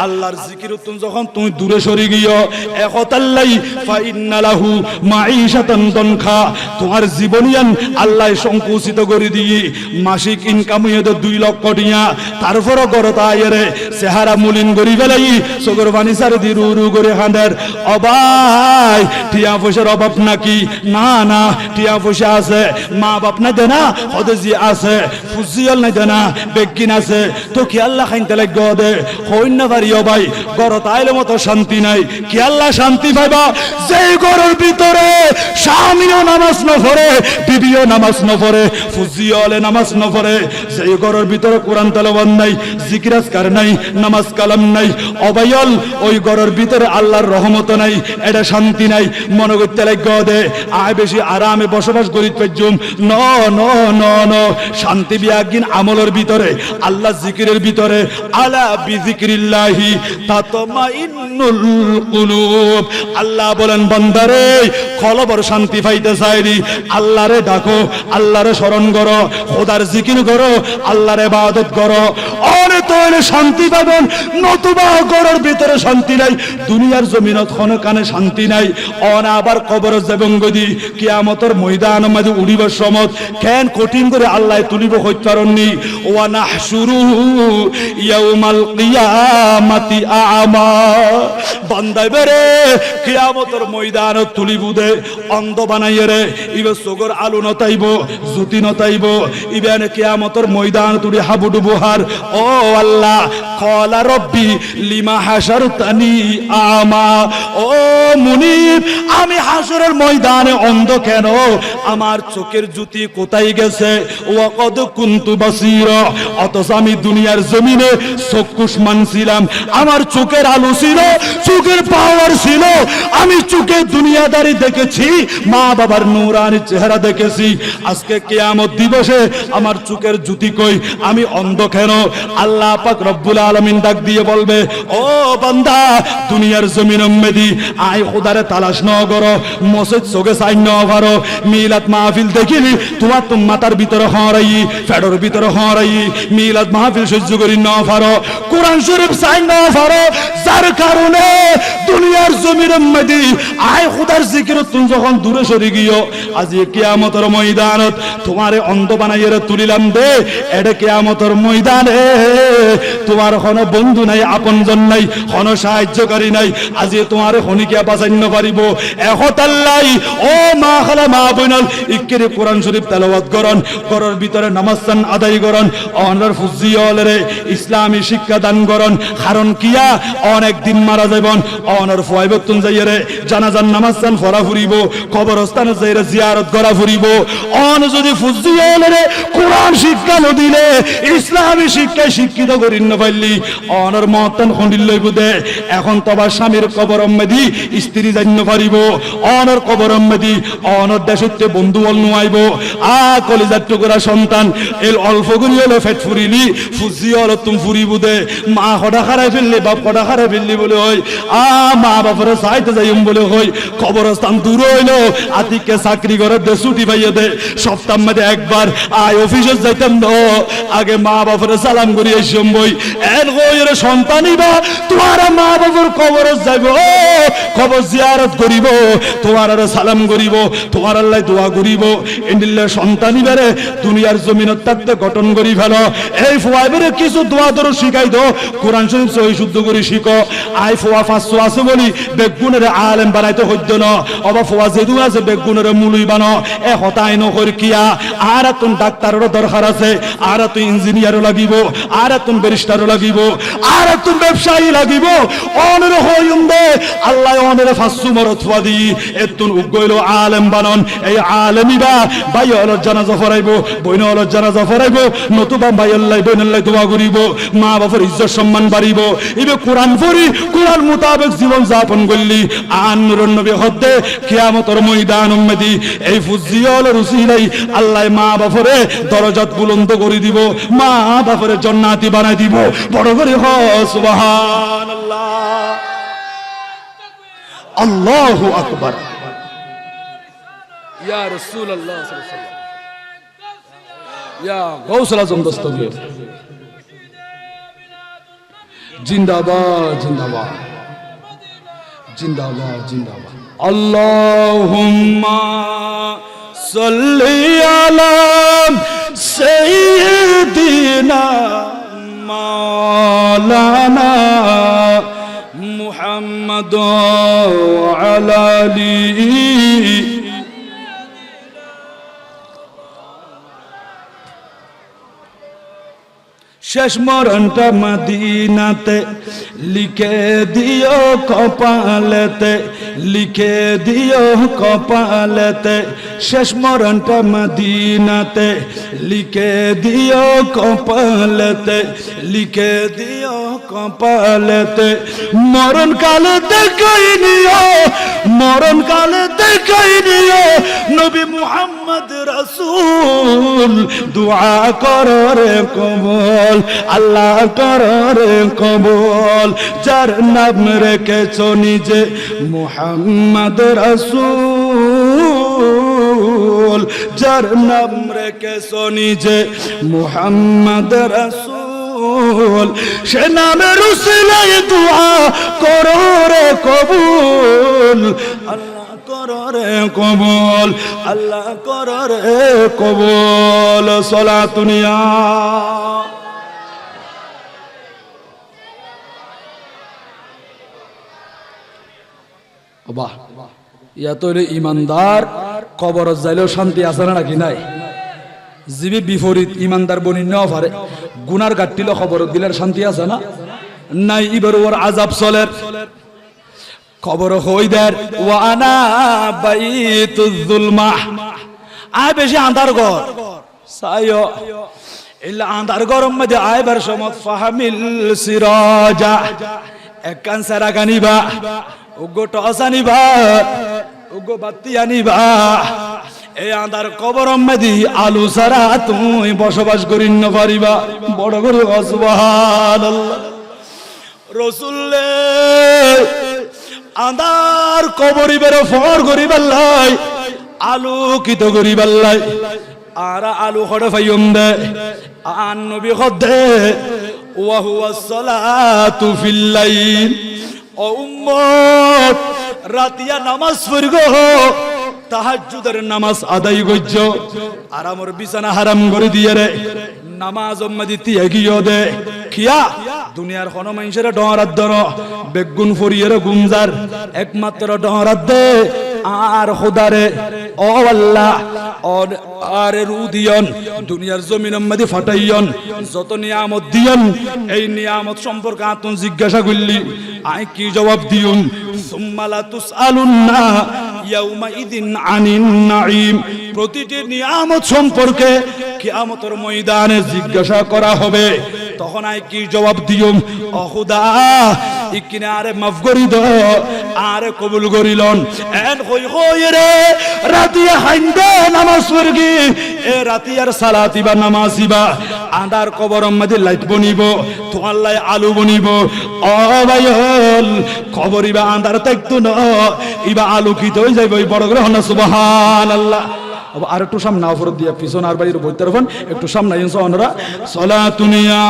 S2: আল্লাহর জিকিরতুন যখন তুমি দূরে সরে গিয়ে একতাল্লাই ফাইন্নালাহু মাঈশাতান দনখা, তোমার জীবনিয়ান আল্লাহ সংকুচিত করে দিয়ে মাসিক ইনকাম হইয়ে 2 লক্ষ টিয়া, তারপরও গরতা আয়েরে চেহারা মুলিন করি ফেলাই চোখের পানি সারে দি রু রু করে হাঁদের। অবাই টিয়া পয়সার অভাব নাকি? না না, টিয়া পয়সা আছে, মা বাপ না দেনা হদেজি আছে, ফুজিয়াল নাই দেনা বেগিন আছে, তো কি আল্লাহ খাইতে লাগ দে হইন না পারিও ভাই, গরত আইলে মতো শান্তি নাই। কি আল্লাহ শান্তি পাইবা যেই ঘরের ভিতরে স্বামীও নামাজ ন পড়ে, বিবিও নামাজ ন পড়ে, ফুজিয়ালে নামাজ ন পড়ে, যেই ঘরের ভিতরে কোরআন তেলাওয়াত নাই, জিকির আজকার নাই, নামাজ কালাম নাই, অবায়ল ওই ঘরের ভিতরে আল্লাহর রহমত নাই, এটা শান্তি নাই, মনে করতে লাগ দে আয় বেশি আরামে বসবাস করি পেজুম। ন ন ন ন শান্তি বিয়াগিন আমলের ভিতরে, আল্লাহ জিকিরের ভিতরে, আলা বিজিক্রিল্লাহি তাতমাইন্নুল কুলুব। আল্লাহ বলেন বান্দারে কলবর শান্তি পাইতে চাইরি আল্লাহরে ডাকো, আল্লাহরে স্মরণ করো, খোদার জিকির করো, আল্লাহর ইবাদত করো, অরে তোরে শান্তি পাবেন। নতুবা ঘরের ভিতরে শান্তি নাই, দুনিয়ার জমিনত কোনো কানে শান্তি নাই, অন আবার কবর যাবেন গদি কিয়ামতের ময়দান মাঝে উড়িবার সময় কেন কঠিন করে আল্লাহ তুলিব হইতে পারেননি। ওয়া নাহশুরুহু ইয়াউমাল কিয়ামাতি আ'মা, বান্দাই বেরে কিয়ামতের ময়দান তুলিব দে অন্ধ বানাইয়ে রে, ইবে চোখের আলো নতাইব, জ্যোতি নতাইব, ইবেন কিয়ামতের ময়দান তুলি হাবুডু বুহার। ও আল্লাহ ক্বালা রব্বি লিমা হাশারতানি আ'মা, ও মুনিব আমি হাসরের ময়দানে অন্ধ কেন? আমার চোখের জ্যোতি কোথায় গেছে? ওয়াকাদ কুনতু বাসীরা, অথচ আমি দুনিয়ার জমিনে চক্ষুষ্মান ছিলাম, আমার চোখের আলো ছিল, চোখের পাওয়ার ছিল, আমি চোখে দুনিয়াদারি দেখেছি, মা বাবার নূরানি চেহারা দেখেছি। আজকে কিয়ামত দিবসে আমার চোখের জ্যোতি কই? আমি অন্ধ কেন? আল্লাহ পাক রব্বুল আলামিন ডাক দিয়ে বলবে, ও বান্দা দুনিয়ার জমিন উম্মতি আয় খোদারে তালাশ ন করো, মসজিদ চোখে চাই ন পারো, মিলাদ মাহফিল দেখিলি তোমার তো মাথার ভিতরে হরাই, ফেডর ভিতরে হরাই, মিলাদ মাহফিল সহ্য করি ন পারো, কোরআন শরীফ চাই ন পারো, যার কারণে দুনিয়ার জমিন উম্মতি আয় খোদার জিকির তুমি যখন দূরে সরে গিয়েও আজ কিয়ামতের ময়দানত তোমারে অন্ধ বানাইয়ে তুলিলাম দে, এটা কিয়ামতের ময়দানে তোমার কোনো বন্ধু নাই, আপনজন নাই, কোনো সাহায্যকারী নাই, আজ তোমার হনিকে বাঁচাইন পারিব। একতাল্লাই ও মা খালা মা বইনল ইক্কেরে কোরআন শরীফ তেলাওয়াত করন, ঘরের ভিতরে নামাজ চান আদায় করন, অনর ফুজিয়লরে ইসলামী শিক্ষা দান করন, কারণ কিয়া অনেক দিন মারা যাইবন, অনর ফুয়াইবতুন যাইরে জানাজান নামাজ চান ফরা ফুরিব, কবরস্থানে যাইরে জিয়ারত করা ফুরিব। অন যদি ফুজিয়লরে কোরআন শিক্ষা ন দিলে, ইসলামী শিক্ষায় শিক্ষিত করিন না পারলি, অনর মহত্তান খন্ডিল লইব দে। এখন তবার স্বামীর কবর মেদি স্ত্রী জান্য পারিব, অনর কবর মেদি অনর দেশতে বন্ধু বল নুয়াইব। আ কলিজার টুকরা সন্তান এল অল্প করি হলে ফেট ফুরিলি ফুজি হলো তুমি ফুরিব দে। মা কটা খারাই ফেললি, বাপ কটা খারাই ফেললি বলে হয়, আ মা বাপরে চাইতে যাইম বলে হয়, কবরস্থান দূর হইলো, আতিককে চাকরি করে দে, ছুটি পাইয়ে দে, সপ্তাহ মধ্যে একবার আয় অফিসে যাইতাম ন, আগে মা বাপরে সালাম করি এসম বই এন কইর সন্তানই বা তোমার মা বাবার কবরে যাইব, কবর জিয়ারত করিব, তোমার সালাম করিব, তোমার আল্লাহ দোয়া করিব, এন্ডিল্লা সন্তানই বেড়ে দুনিয়ার জমিনত থাকতে গঠন করি ফেলো। এই ফুয়াই বেড়ে কিছু দোয়া ধরো শিখাই দো, কোরআন শরীফ সহি শুদ্ধ করে শিখো। আই ফুয়া 500 আছে বলি বেগুনের আলেম বানাইতে হইত না, অবা ফুয়া যেদু আছে বেগুনের মুলুই বানো, এ হতাই নকর কিয়া। আর তুন ডাক্তারেরও দরকার আছে, আর তুই ইঞ্জিনিয়ারও লাগিব, আর তুন ব্যারিস্টারও লাগিব, আর তুন ব্যবসায়ী লাগিব, অনের হইম দে আল্লাহ অনের 500 মরত ফুয়া দি এতুন উগইলো আলেম বানন। এই আলেমিবা ভাই হলো জানাজা ফরাইব, বইন হলো জানাজা ফরাইব, নতুবা ভাই আল্লাহ বইন আল্লাহ দোয়া করিব, মা বাবার ইজ্জত সম্মান বাড়িব। ইবে কোরআন পড়ি কোরআন মোতাবেক জীবন যাপন করলি আন নূরুন নবী হতে কিয়ামতের ময়দান উম্মতি এই ফুজিয়ল রুসিলাই আল্লাহ মা বাপরে দরজাত বুলন্দ করে দিব, মা বাপরে জান্নাতি বানাই দিব। বড় করে হ সুবহানাল্লাহ, আল্লাহু আকবার। ইয়া রাসূলুল্লাহ সাল্লাল্লাহু আলাইহি ওয়াসাল্লাম, ইয়া গৌসুল আজম দস্তগীর জিন্দাবাদ জিন্দাবাদ জিন্দাবাদ জিন্দাবাদ আল্লাহুম্মা সাল্লি আলা সাইয়্যিদিনা মাওলানা মুহাম্মদ ওয়া আলা আলিহি শেষ মরণটা মদিনাতে লিখে দিও কপালেতে লিখে দিও কপালেতে শেষ মরণটা মদিনাতে লিখে দিও কপালেতে লিখে দিও কপালেতে মরণ কালে দেখাই নিও মরণ কালে দেখাই নিও নবী মুহাম্মদ রাসূল দুআ করো রে কবুল আল্লাহ করো রে কবুল যার নাম রেখেছো নিজে মুহাম্মদ রাসূল যার নাম রেখেছো নিজে মুহাম্মদ রাসূল সে নামের উসিলায় দুআ করো রে কবুল আল্লাহ করো রে কবুল আল্লাহ করো রে কবুল সালাতুনিয়া বাহ ইয়া তো ইমানদার কবর যাইলেও শান্তি আছে না নাকি নাই জিবি বিপরীত ইমানদার বনি নেওয়া পারে গুনার গাট্টিল খবর দিলের শান্তি আছে না নাই ইবার ওর আযাব চলের খবর হইদার ওয়া আনা বাইতুল যুলমাহ আয় বেশি আন্ধার ঘর সাইও ইল্লা আন্ধার গরম মধ্যে আইবার সমত ফাহামিল সিরাজা এক কানসারা গানিবা উগো টস আনিবা উগো বাতি আনিবা এই আন্ধার কবর মেদি আলু সারা তুই বসবাস করি না পারিবা বড় করে সুবহানাল্লাহ রাসূলে আন্ধার কবরি বের ফর করিবাল্লাই আলোকিত করিবাল্লাই আর আলু খড়ে ফাইম দে আন নবী খদে ওয়া হুয়াস সালাতু ফিল লাইল ও উম্মত রাতিয়া নামাজ পড়গো তাহাজ্জুদের নামাজ আদায় গজ্জ আর আমার বিছানা হারাম করে দিয়ে রে নামাজ উম্মতি তিয়াগিও দে খিয়া দুনিয়ার কোন মানুষের ডরাত দর বেগুন ফরিয়ের গুমজার একমাত্র ডরাত দে আর খোদারে ও আল্লাহ আর রুদিয়ন দুনিয়ার জমিন মধ্যে ফাটাইয়ন যত নিয়ামত দিয়ন এই নিয়ামত সম্পর্কে আতুন জিজ্ঞাসা করলি আই কি জবাব দিউম সুম্মা লা তুসআলুন্না ইয়াউমা ইদিন আনিন নাঈম প্রতিটি নিয়ামত সম্পর্কে কিয়ামতের ময়দানে জিজ্ঞাসা করা হবে তখন আই কি জবাব দিউম ও খোদা ইকিনে আরে মাফ করি দ আরে কবুল করিলন এন কই কই রে রাতিয়া হাইন্দে নামাজ পড়গি এ রাতিয়ার সালাতিবা নামাজিবা আন্ধার কবরের মধ্যে লাইট বনিব তো আল্লাহ আলু বনিব ও ভাইল কবরিবা আন্ধার থাকতো না ইবা আলোকিত হয়ে যাইব ওই বড় করে হনা সুবহানাল্লাহ আর একটু সামনে অফরত দিয়া পিছন আর বাইরে বইতে পারবেন একটু সামনে ইনশাআল্লাহ সালাতুনিয়া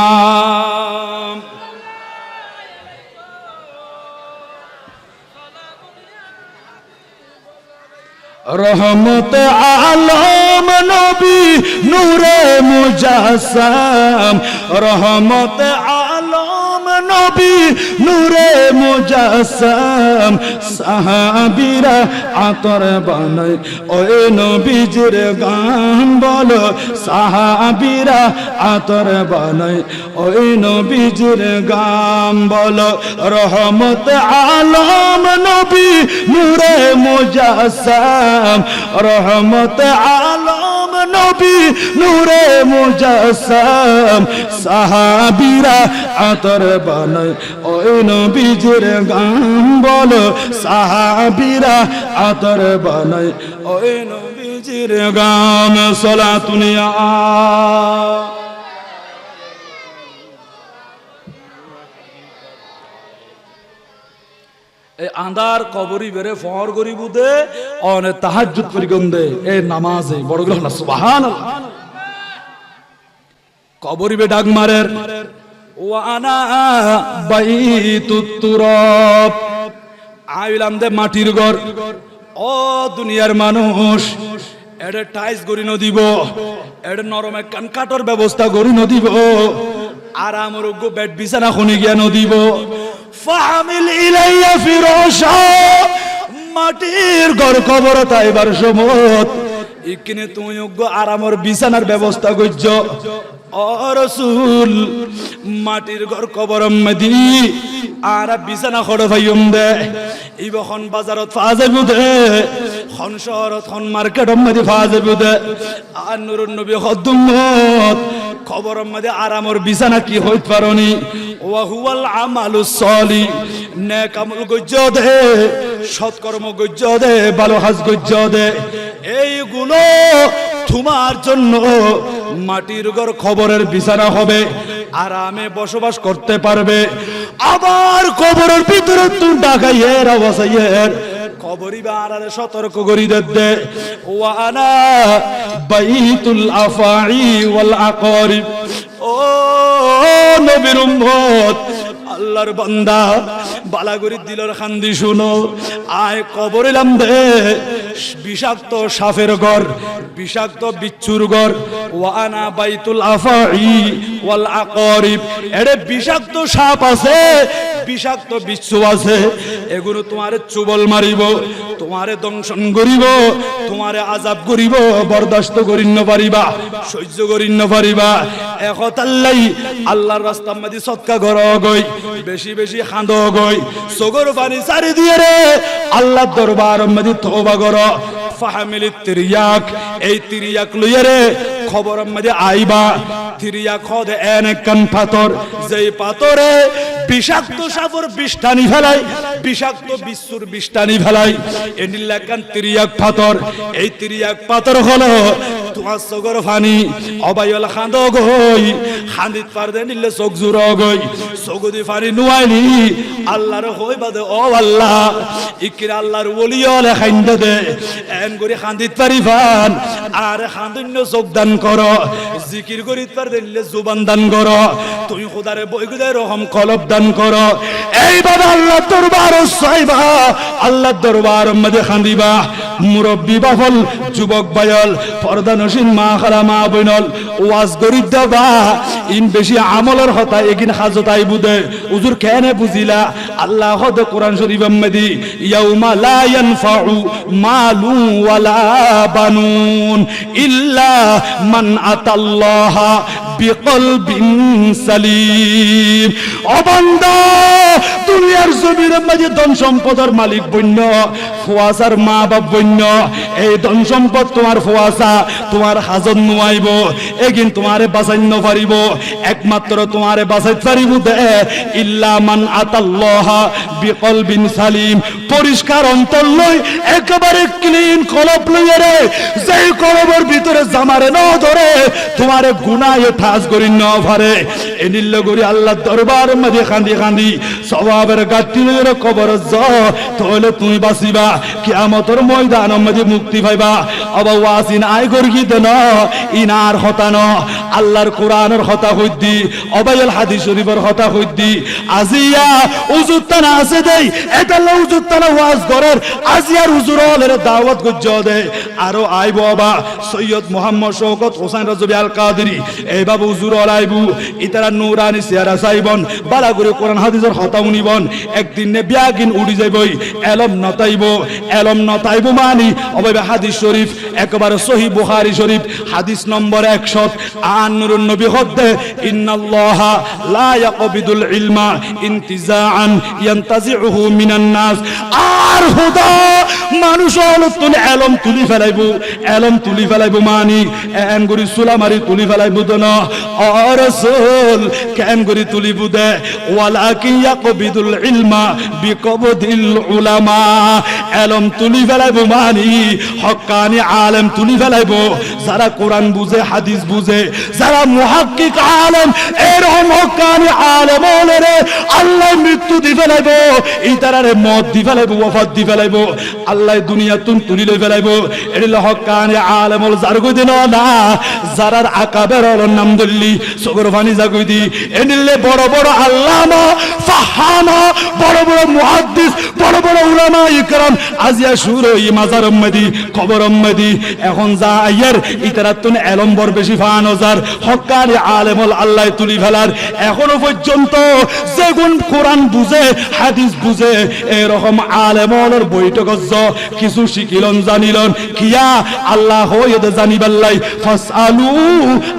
S2: রহমত আলম নবী নূরে মুজাসসাম রহমত আলম নবী নূরে মুজাসসাম সাহাবীরা আতর বানায় ওই নবীজির গান বলো সাহাবীরা আতর বানায় ওই নবীজির গান বলো রহমত আলম নবী নূরে মুজাসসাম রহমত আলম নবী নূরে মুজাসসাম সাহাবীরা আতর বানায় ওই নবীজির গান বলো সাহাবীরা আতর বানায় ওই নবীজির গান সালাতুনিয়া এই আন্ধার কবরি বেরে ফর গরিব দে অনে তাহাজ্জুদ করি গন্দে এই নামাজে বড় গ্রহ না সুবহানাল্লাহ
S1: কবরিবে ডাক মারের ওয়া আনা বাইতুত তুরাব আইলাম দে মাটির ঘর ও দুনিয়ার মানুষ এডে টাইস গড়ি নদিব এডে নরম একখান কাঠর ব্যবস্থা গড়ি নদিব আরামর বেড বিছানা খুনি গিয়া নদিব ফাহামিল ইলাইয়া ফিরাশা মাটির ঘর কবর তাইবার সমত ইকিনে তুমি আরামর বিছানার ব্যবস্থা করছ ও রাসূল মাটির ঘর কবর মদি আর বিছানা খড় ভাইম দে ইবখন বাজারত ফাজাবু দে খন শহরত খন মার্কেট মদি ফাজাবু দে আর নুরুন নবী খদ্দুমত খবর মধ্যে আরামর বিছানা কি হইত পারনি ওয়া হুয়াল আমালুস সলি নেক আমল গজ্জ দে সৎকর্ম গজ্জ দে ভালো কাজ গজ্জ দে এইগুলো তোমার জন্য মাটির ঘর খবরের বিছানা হবে আরামে বসবাস করতে পারবে আবার কবরের ভিতরে তুমি ডাকাইয়ের অবসাইয়ের কবরি বারারে সতর্ক করি দে ওয়া আনা বাইতুল আফাই ওয়াল আকরিব ও নবীর উম্মত আল্লাহর বান্দা বালাগরি দিলর খান্দি শুনো আয় কবর এলাম দে বিষাক্ত সাপের ঘর বিষাক্ত বিচ্ছুর ঘর ওয়া আনা বাইতুল আফাই ওয়াল আকরিব এরে বিষাক্ত সাপ আছে বিষাক্ত বিচ্ছু আছে এগুলো তোমারে চুবল মারিব তোমারে দংশন করিব তোমারে আযাব করিব বরদাস্ত করিন না পারিবা সহ্য করিন না পারিবা একতাল্লাই আল্লাহর রাস্তা মধ্যে সদকা কর গই বেশি বেশি খাঁদ গই সগর পানি সারি দিয়ে রে আল্লাহর দরবার মধ্যে তওবা কর ফাহামিলিত তিরিয়াক এই তিরিয়াক লইয়া রে খবর মধ্যে আইবা তিরিয়াক খদে এনে কান পাথর যেই পাথরে বিষাক্ত সাপর বিষ্ঠানি ফেলাই বিষাক্ত বিচ্ছুর বিষ্ঠানি ফেলাই এনিলাকান তিরিয়াক পাথর এই তিরিয়াক পাথর হলো তোমার সগর ফানি অবায়ল খাঁদ গই খান্দিত পারদে নিলে চোখ জুর গই চকুদি ফানি নুয়াইনি আল্লাহর হই বাদে ও আল্লাহ ইকির আল্লাহর ওলিয়লে খাইন্দ দে এন করে খান্দিত পারি ফান আর খান্দন্য চোখ দান কর জিকির করিত পারদে নিলে জুবান দান কর তুমি খোদারে বইগুদে রহম কলব দান কর এইভাবে আল্লাহ দরবার সাইবা আল্লাহ দরবার মধ্যে খান্দিবা মুরব্বী বাফল যুবক বায়ল পর্দানসীন মা খালা মা বইনল ওয়াজ গরিব দাবা ইন বেশি আমলের হতা এগিন হাজতাই বুদে উজুর কেনে বুঝিলা আল্লাহ হদ কোরআন শরীফ মধ্যে ইয়াউমা লা ইয়ানফাউ মালু ওয়ালা বানুন ইল্লা মান আতাল্লাহা বিকলবিন সালিম ও বান্দা দুনিয়ার জমির মাঝে ধন সম্পদের মালিক বন্য ফুয়াসার মা বাপ বন্য এই ধন সম্পদ তোমার ফুয়াসা তোমার হাজত নুয়াইব এগিন তোমারে বাঁচাইন পারিব একমাত্র তোমারে বাঁচাইতে পারিব দে ইল্লা মান আতাল্লাহা বিকলবিন সালিম পরিষ্কার অন্তর লই একেবারে ক্লিন কলব লইয়া রে যেই কলবের ভিতরে জামারে ন ধরে তোমারে গুনাহে ঠাস করি ন পারে এনিল্ল করি আল্লাহ দরবার মধ্যে খান্দি খান্দি সওয়াবের গাটি লইয়া কবর য তাহলে তুমি বাঁচিবা কিয়ামতের ময়দানের মধ্যে মুক্তি পাইবা আবা ওয়াসিন আই গর্গি দেন ইনার হতান আল্লাহর কোরআনের হতা হইদি অবাইল হাদিস শরীফের হতা হইদি আজিয়া উজুতানা আছে দেই এটা ল উজুতানা ওয়াজ করার আজিয়ার হুজুরের দাওয়াত গজ্জ দে আরো আইব বাবা সৈয়দ মোহাম্মদ শওকত হোসেন রাজবি আল কাদেরী এই বাবু হুজুর আলাইবু ইতারা নূরানি সিয়ারা সাইবন বালাগুরি কোরআন হাদিসের হতা উনিবন একদিন নে বিয়াগিন উড়ি যাইবই এলম নতাইব মানি অবাইবে হাদিস শরীফ একবারে সহিহ বুখারী শরীফ হাদিস নম্বর 100 নুরুন নবী হদ্দে ইন্নাল্লাহা লা ইয়াকবিদুল ইলমা ইনতিজাআন ইয়ানতাজিউহু মিনান নাস আর হুদা মানুষ তুলি এলম তুলি ফেলাইব মানি এন গরি সুলামারি তুলি ফেলাইব দন ও রাসূল কেন গরি তুলিব দে ওয়ালাকিন ইয়াকবিদ
S2: ইয়াকবিদুল ইলমা বিকবদিল উলামা ইলম তুলি ফেলাইব মানি হক্কানি আলেম তুলি ফেলাইব যারা কোরআন বুঝে হাদিস বুঝে যারা মুহাক্কিক আলেম এরকম হক্কানি আলেম ওরে আল্লাহ মৃত্যু দি ফেলাইব ইতারারে মত দি ফেলাইব ওয়াফাত দি ফেলাইব আল্লাহ দুনিয়া তুলি লই ফেলাইব এরিল হক্কানি আলেমল জারগো দিল না যারার আকাবের নাম দল্লি সগর ফানি জাগই দি এনিলে বড় বড় আল্লামা ফাহামা বড় বড় মুহাদ্দিস বড় বড় উলামা ইকরাম আজিয়া শুরই মাজার উম্মদি কবর উম্মদি এখন যা আইয়ার ইতারাতুন এলম বর বেশি ফানজার হক্কানি আলেমল আল্লাহ তুলি ফেলার এখনো পর্যন্ত যেগুন কোরআন বুঝে হাদিস বুঝে এরকম আলেমলের বৈঠক কিছু শিখিলন জানিলন কিয়া আল্লাহ হইতে জানিবাল্লাই ফাসআলু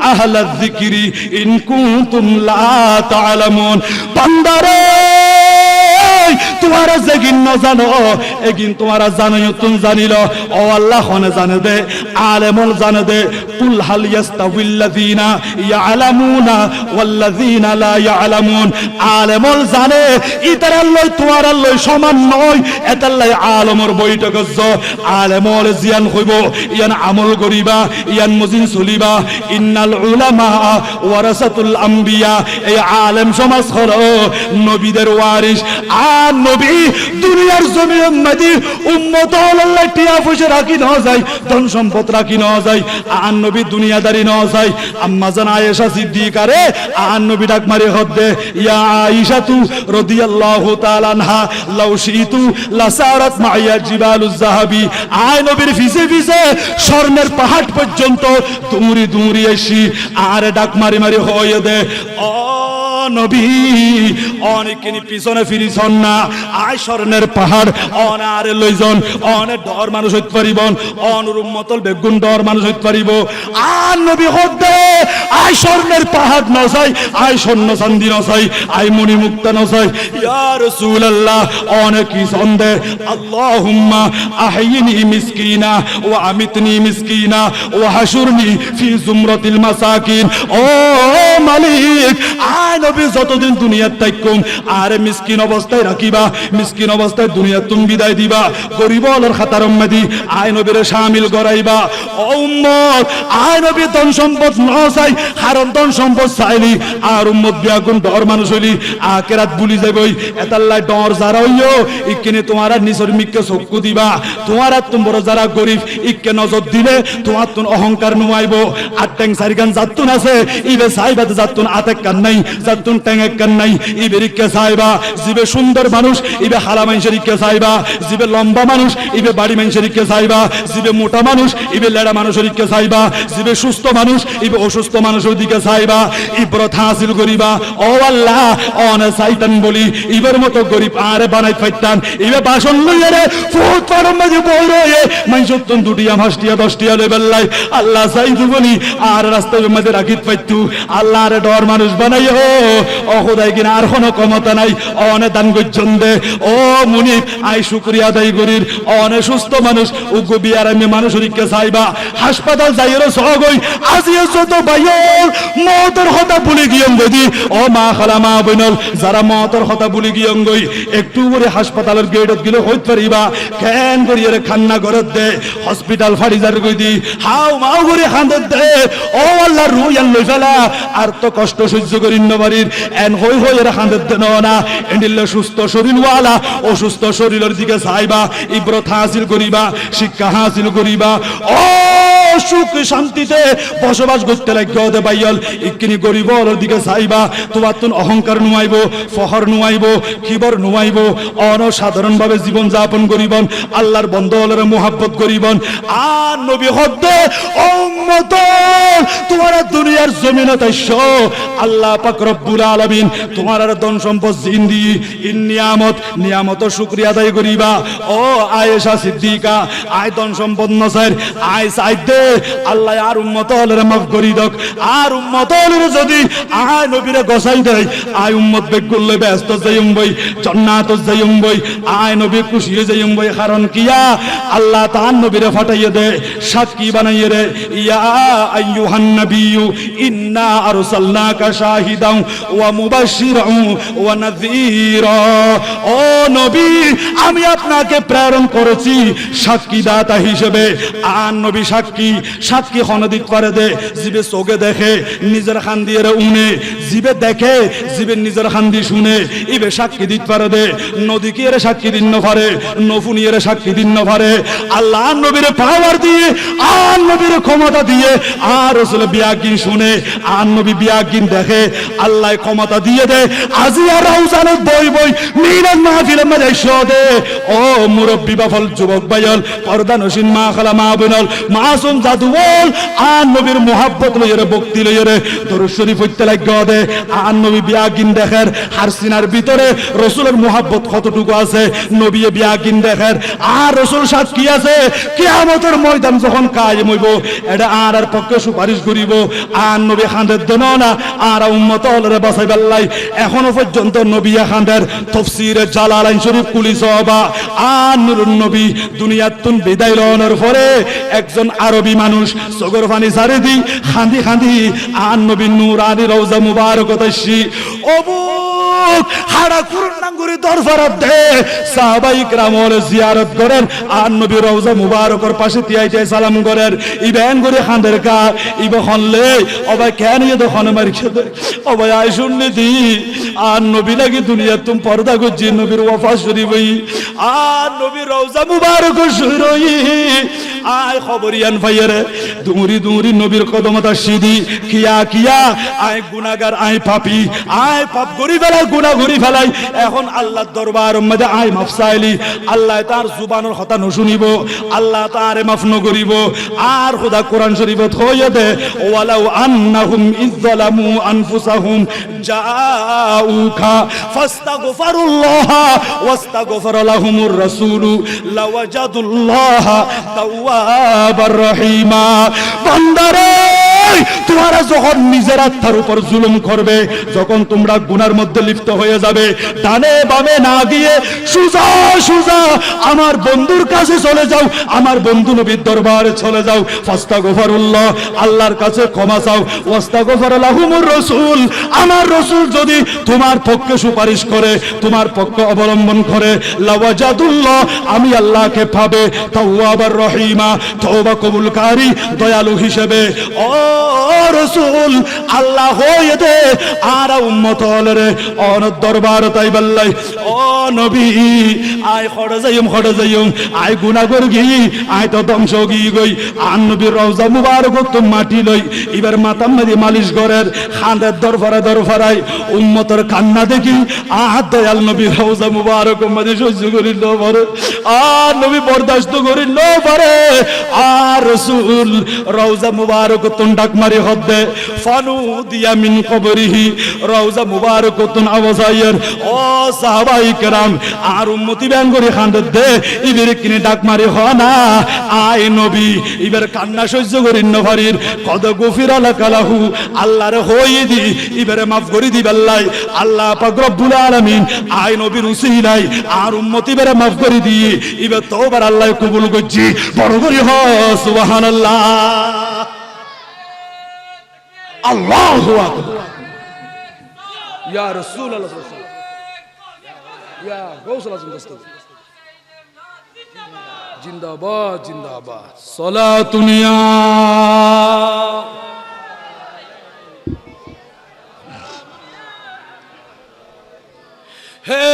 S2: আহলায যিকরি ইন কুনতুম লা তা'লামুন বান্দারে তোমারা যেগিন না জানো এগিন তোমারা জানো তুমি জানিল ও আল্লাহ হনে জানে দে আলেমল জানে দে কুল হাল ইয়াস্তাউিল্লাযিনা ইয়ালামুনা ওয়াল্লাযিনা লা ইয়ালামুন আলেমল জানে ইতারাল লই তোমারাল লই সমান নয় এতাল্লাই আলেমর বৈঠক আলেমল জিয়ান হইব ইয়ান আমল করিবা ইয়ান মুজিন চলিবা ইন্নাল উলামা ওয়ারাসাতুল আম্বিয়া এই আলেম সমাজ হলো নবীদের ওয়ারিস আর নবী দুনিয়ার জমিনে উম্মতি উম্মত আল্লাহ টিয়া পয়সা রাখি না যায় ধন সম্পদ রাখি না যায় আর নবী দুনিয়াদারি না যায় আম্মা জান আয়েশা সিদ্দিকা রে আর নবী ডাক মারে হদ্দে ইয়া আয়েশা তু রাদিয়াল্লাহু তাআলা আনহা লাউ শিতু লাসারাত মাইয়া জিবালুজ যাহাবি আয় নবীর ফিসে ফিসে স্বর্ণের পাহাড় পর্যন্ত দূরি দূরি এসি আর ডাক মারি মারি হয়ে দে ও নবী অনেকখিনি পিছনে ফিরিছন না আয় স্বর্ণের পাহাড় অনারে লইজন অনে ডর মানুষ হইতে পারিবন অনুরূপ মতল বেগুন ডর মানুষ হইতে পারিব আর নবী হদ্দে আয় স্বর্ণের পাহাড় নসাই আয় স্বর্ণ চান্দি নসাই আয় মণি মুক্তা নসাই ইয়া রাসূলুল্লাহ অনেক কি সন্দে আল্লাহুম্মা আহইনি মিসকিনা ওয়া আমিতনি মিসকিনা ওয়া হাশুরনি ফি জুমরাতিল মাসাকিন ও মালিক আয় নবী যতদিন দুনিয়াত থাকুম আর মিসকিন অবস্থায় রাখিবা মিসকিন অবস্থায় দুনিয়া তুমি বিদায় দিবা গরিব আলোর খাতার উম্মতি আয় নবীরে শামিল করাইবা ও উম্মত আয় নবী ধন সম্পদ ন চাই হারম ধন সম্পদ চাইলি আর উম্মত বিয়াগুন ডর মানুষ হইলি আখিরাত ভুলি যাবই এতাল্লাই ডর যারা হইও ইকিনে তোমারা নিসর মিককে চক্ষু দিবা তোমারা তোমরা যারা গরিব ইককে নজর দিলে তোমার তুন অহংকার নুয়াইব আর ট্যাং সারিগান জাতুন আছে ইবে সাইবাত জাতুন আতেক কান নাই জাতুন ট্যাঙ্গে কান নাই ইবেরিকে চাইবা জিবে সুন্দর মানুষ ইবে হালা মানুষেরিকে চাইবা জিবে লম্বা মানুষ ইবে বাড়ি মানুষেরিকে চাইবা জিবে মোটা মানুষ ইবে লেড়া মানুষেরিকে চাইবা জিবে সুস্থ মানুষ ইবে অসুস্থ মানুষের দিকে চাইবা ইব্রত হাসিল করিবা ও আল্লাহ অনে শয়তান বলি ইবের মতো গরিব আরে বানাই ফাইতান ইবে বাসন লইয়া রে ফুট পারম মাঝে বই রয়ে মানুষতন দুটিয়া হাসটিয়া দশটিয়া লেবেল্লাই আল্লাহ চাইতু বলি আর রাস্তার মধ্যে রাখিত পাইতু আল্লাহরে ডর মানুষ বানাইও ও খোদাই কিনা আর কোনো ক্ষমতা নাই অনে দান গজ্জন দে ও মুনিব আই শুকরিয়া আদায় করির অনে সুস্থ মানুষ উগো বিয়ারামে মানুষরিকে চাইবা হাসপাতাল যাইরো সগই আজিও যত বাইল মওতের কথা ভুলে গিয়ম গদি ও মা খালা মা বইনল যারা মওতের কথা ভুলে গিয়ম গই একটু করে হাসপাতালের গেটত গিলে হইত পারিবা কেন করিয়ে খান্না করত দে হসপিটাল ফাড়ি যার গই দি হাও মাও করে খান্দত দে ও আল্লাহ রুয়ান লই ফেলা আর তো কষ্ট সহ্য করিন নবারির এন হই হই এর খান্দত দে না এন্ডিলে সুস্থ শরীরওয়ালা অসুস্থ শরীরের দিকে চাইবা ইব্রত হাসিল করিবা শিক্ষা হাসিল করিবা ও সুখ শান্তিতে বসবাস করতে লাগিও দে বাইল ইকিনি গরিবর দিকে চাইবা তোমার তুন অহংকার নুয়াইব ফখর নুয়াইব কিবর নুয়াইব অনসাধারণ ভাবে জীবন যাপন করিবন আল্লাহর বন্ধুদের মুহাব্বত করিবন আর নবী হদ্দে উম্মত তোমার দুনিয়ার জমিনে তাইছো আল্লাহ পাক রব্বুল আলামিন তোমার ধন সম্পদ জিন্দি ইন নিয়ামত শুকরিয়া আদায় করিবা ও আয়েশা সিদ্দিকা আয় ধন সম্পদ নসার আয় সাইদে
S1: আল্লাহ আর উম্মত হলের মাফ করি দক আর উম্মত হলের যদি আয় নবীরে গসাই দেয় আয় উম্মত বেগ করলে ব্যস্ত যাইম বই জান্নাত যাইম বই আয় নবী খুশি যাইম বই কারণ কিয়া আল্লাহ তাআলা নবীরে ফাটাইয়ে দে সাক্ষী বানাইয়ে রে ইয়া আইয়ুহান নাবিয়্যু ইন্না আরসালনাকা শাহিদান ওয়া মুবাশশিরান ওয়া নাযীরা ও নবী আমি আপনাকে প্রেরণ করেছি সাক্ষীদাতা হিসেবে আর নবী সাক্ষী হনদিক পারে দে জিবে চোখে দেখে নিজের খান দিয়ে উনে জিবে দেখে জিবে নিজের খান দিয়ে শুনে ইবে সাক্ষী দিতে পারে দে নদীকে এর সাক্ষী দিন না পারে নফুনিয়ের সাক্ষী দিন না পারে আল্লাহ নবীর পাওয়ার দিয়ে আর নবীর ক্ষমতা দিয়ে আর রাসূল বিয়াগিন শুনে আর নবী বিয়াগিন দেখে আল্লাহ ক্ষমতা দিয়ে দে আজি আর রাউজানের বই মিলাদ মাহফিলের মধ্যে শোদে ও মুরব্বি বাফল যুবক ভাইল পর্দা নসিন মা খালা মা বোনল মাসুম জাদুল আর নবীর মোহাব্বত লইরে ভক্তি লইরে দরুদ শরীফ পড়তে লাগা দে আর নবী বিয়াগিন দেখের হারসিনার ভিতরে রাসূলের মোহাব্বত কতটুকু আছে নবী বিয়াগিন দেখের আর রাসূল সাক্ষী আছে কিয়ামতের ময়দান যখন কায়েম হইব এটা আর পক্ষে সুপারিশ করিব আর নবী খানের দেন না আর উম্মত হলরে বাঁচাইবার লাই এখনো পর্যন্ত নবী খানের তাফসীরে জালালাইন শরীফ কুলি সওবা আর নূরুন নবী দুনিয়াতুন বিদায় লওয়ার পরে একজন আরবি মানুষ সগর পানি ছাড়ে দি খান্দি আর নবী নূরানি রওজা মুবারকত আসি অবুক হাড়া কুরনাঙ্গুরি দরবারত দে সাহাবাই کرامর জিয়ারত করেন আর নবী রওজা মুবারকর পাশে তিয়াইতে সালাম করেন ইবেন করে খান্দের কা ইবে হনলে অবাই কেন ইয়ে দখন মারি খেতে অবাই আয় শুননি দি আর নবী লাগি দুনিয়া তুম পর্দা করছি নবীর ওয়াফাত শরীফ আর নবীর রওজা মুবারক শুরুই আয় খবরিয়ান ভাইয়েরে দুমুরি নবীর কদমত সিদি কিয়া আয় গুনাহগার আয় পাপী আয় পাপ করি ফেলাই গুনাহ করি ফেলাই এখন আল্লাহর দরবার মধ্যে আয় মাফ চাইলি আল্লাহ তার জুবানের কথা নশুনিব আল্লাহ তারে মাফ নকরিব আর খোদা কোরআন শরীফত হইয়া দে ওয়ালাউ আন্নাহুম ইযলামু আনফুসাহুম জাউকা ফাস্তাগফিরুল্লাহ ওয়াস্তাগফার লাহুমুর রাসূলু লাওয়াজাদুল্লাহ তাওয়াবার রহিমা বান্দারে তোমরা যখন নিজের আত্মার উপর জুলুম করবে যখন তোমরা গুনার মধ্যে লিপ্ত হয়ে যাবে ডানে বামে না গিয়ে সুজা আমার বন্ধুর কাছে চলে যাও আমার বন্ধু নবীর দরবারে চলে যাও ফাস্তাগফিরুল্লাহ আল্লাহর কাছে ক্ষমা চাও ওয়াস্তাগফির লাহুমুর রাসূল আমার রাসূল যদি তোমার পক্ষে সুপারিশ করে তোমার পক্ষ অবলম্বন করে লাওয়াজাদুল্লাহ আমি আল্লাহকে পাবে তাওয়াবার রহিমা তওবা কবুলকারী দয়ালু হিসেবে ও রাসূল আল্লাহ হয়ে দে আর উম্মত হলরে অন দরবার তাই বললাই ও নবী আয় খড়ে যাইম আয় গুনাহ করগি আয় তো ধ্বংস গই আর নবীর রওজা মুবারক তো মাটি লই এবার মাথা মারি মালিশ করের খানের দরফারাই উম্মতের কান্না দেখি আর দয়াল নবীর রওজা মুবারক মাঝে সহ্য করিল পারে আর নবী বরদাস্ত করিল পারে আর রাসূল রওজা মুবারক তুন ডাক মারি হদ্দে ফানু দিয়া মিন কবরিহি রওজা মুবারক তুন আওয়াজায়ের ও সাহাবাই کرام আর উম্মতি ব্যাঙ্গরি খান্দের দে ইবের কিনে ডাক মারি হ না আয় নবী ইবের কান্না সহ্য করিন ন পারির কদ গফিরা লাকালাহু আল্লাহর হই দি ইবেরে মাফ করি দিবাল্লাই আল্লাহ পাক রব্বুল আলামিন আয় নবীর উসিলাই আর উম্মতি বেরে মাফ করি দি ইবে তওবার আল্লাহ কবুল করছি বড় করি হ সুবহানাল্লাহ আল্লাহু আকবার ইয়া রাসূলুল্লাহ ইয়া গাউসুল আযম দস্তগীর জিন্দাবাদ সালাতুনিয়া হে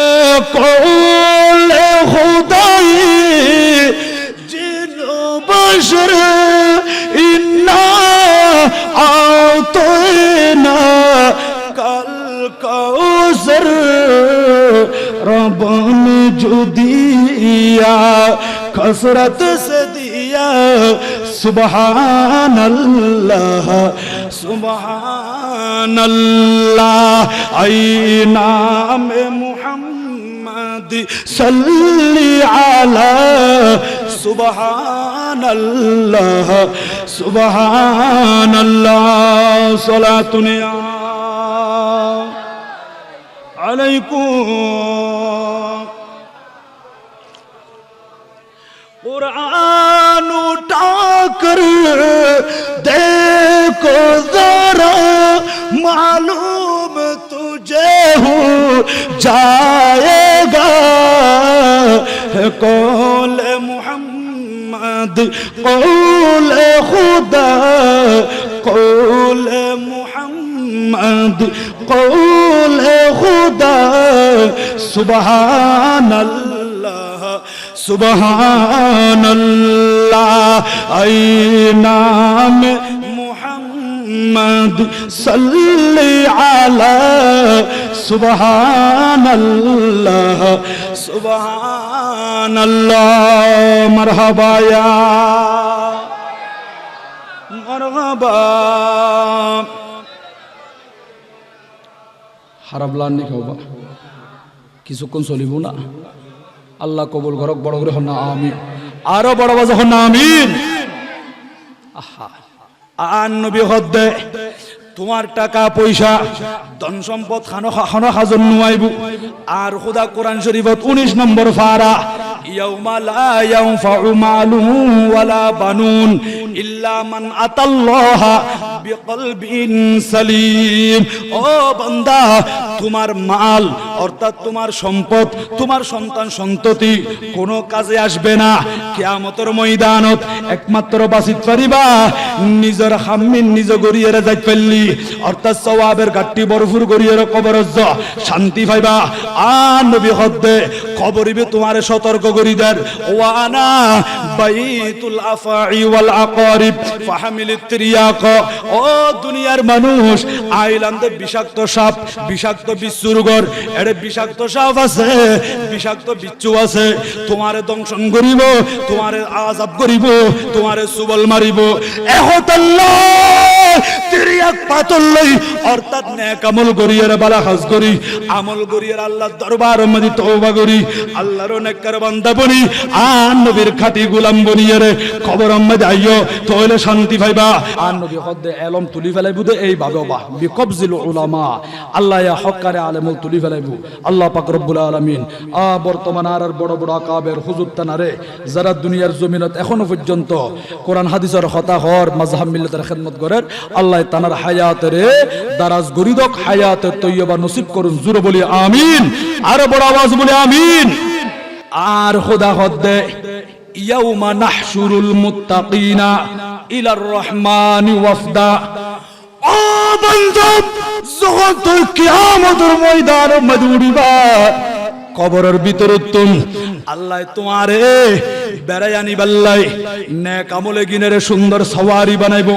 S1: কৌল খুদাই জিন বশর ইন্না আতাইনা কাল কাউসার रब ने जो दिया कसरत से दिया सुबहान अल्लाह आई नाम मुहम्मद सल्ली अला सुबहान সুবহানাল্লাহ সুবহানাল্লাহ সালাতুন আলাইকুম कुरान उठा कर देखो जरा मालूम तुझे हो जाएगा कौल मोहम्मद कौल खुदा कौल मोहम्मद कौल खुदा सुबहानल्लाह सुबहानल्लाह ऐ नाम मुहम्मद सल्ली अला सुबहानल्लाह सुबहानल्लाह मरहबा या मरहबा হারাবলান নি খাওবা কিছুক্ষণ চলিব না আল্লাহ কবুল করক বড় করে হন না আমিন আরো বড় বাজা হন না আমিন আহা আন নবী হদ্দে তোমার টাকা পয়সা ধন সম্পদ খানো হাজন নুয়াইবু আর খোদা কোরআন শরীফত 19 নম্বর ফারা ইয়াউমা লা ইয়ানফাউ মালুন ওয়ালা বানুন ইল্লা মান আতাল্লাহা বিকলবিন সালিম ও বান্দা তোমার মাল অর্থাৎ তোমার সম্পদ তোমার সন্তান সন্ততি কোনো কাজে আসবে না কিয়ামতের ময়দানত একমাত্র বাঁচিত পারিবা নিজের হাম্মিন নিজ গরিয়ের যাইত পারলি অর্থাৎ সওয়াবের গাট্টি ভরপুর গরিয়ের কবরজ শান্তি পাইবা আর নবী হদ্দে কবরিবে তোমারে সতর্ক করি দেন ওয়ানা বাইতুল আফাই ওয়াল আকারিব ফাহামিলিত ত্রিয়াক ও দুনিয়ার মানুষ আইলামতে বিষাক্ত সাপ বিষাক্ত বিচ্ছুরগর এরে বিষাক্ত সাপ আছে বিষাক্ত বিচ্ছু আছে তোমারে দংশন করিব তোমারে আযাব করিব তোমারে সুবল মারিব এহতাল্লাহ তিরিয়াক পাতল লই অর্থাৎ নেক আমল করিয়ার বালা কাজ করি আমল করিয়ার আল্লাহর দরবারে মধ্যে তওবা করি আল্লাহর নেককার বান্দা বনি আর নবীর খাঁটি গোলাম বনিয়ারে কবরের মধ্যে আইয়ো তাহলে শান্তি পাইবা আর নবী হদ্দে এলম তুলি ফেলাইবু দে এই ভাবে বা বিকবজিল উলামা আল্লাহ ইয়া হক্কারে আলেমুল তুলি ফেলাইবু আল্লাহ পাক রব্বুল আলামিন বর্তমান আর বড় বড় আকাবের হুজুর তানারে যারা দুনিয়ার জমিনত এখনো পর্যন্ত কোরআন হাদিসের কথা হর মাযহাব মিল্লাতের খিদমত করেন আল্লাহ তানার হায়াতেরে দারাজ গরিদক হায়াতের তৈয়বা নসিব করুন জোরে বলি আমিন আর বড় আওয়াজ বলি আমিন আর খোদা হদ্দে ইয়াউমা নাহশুরুল মুত্তাকিনা ইলার রহমানি ওয়াফদা ও বন্ধু যখন তুই কিয়ামতের ময়দানে মদুরিবা কবরের ভিতর তুম আল্লাহ তোমারে বেরায়ানি বাল্লাই নেক আমলে গিনেরে সুন্দর সওয়ারি বানাইবো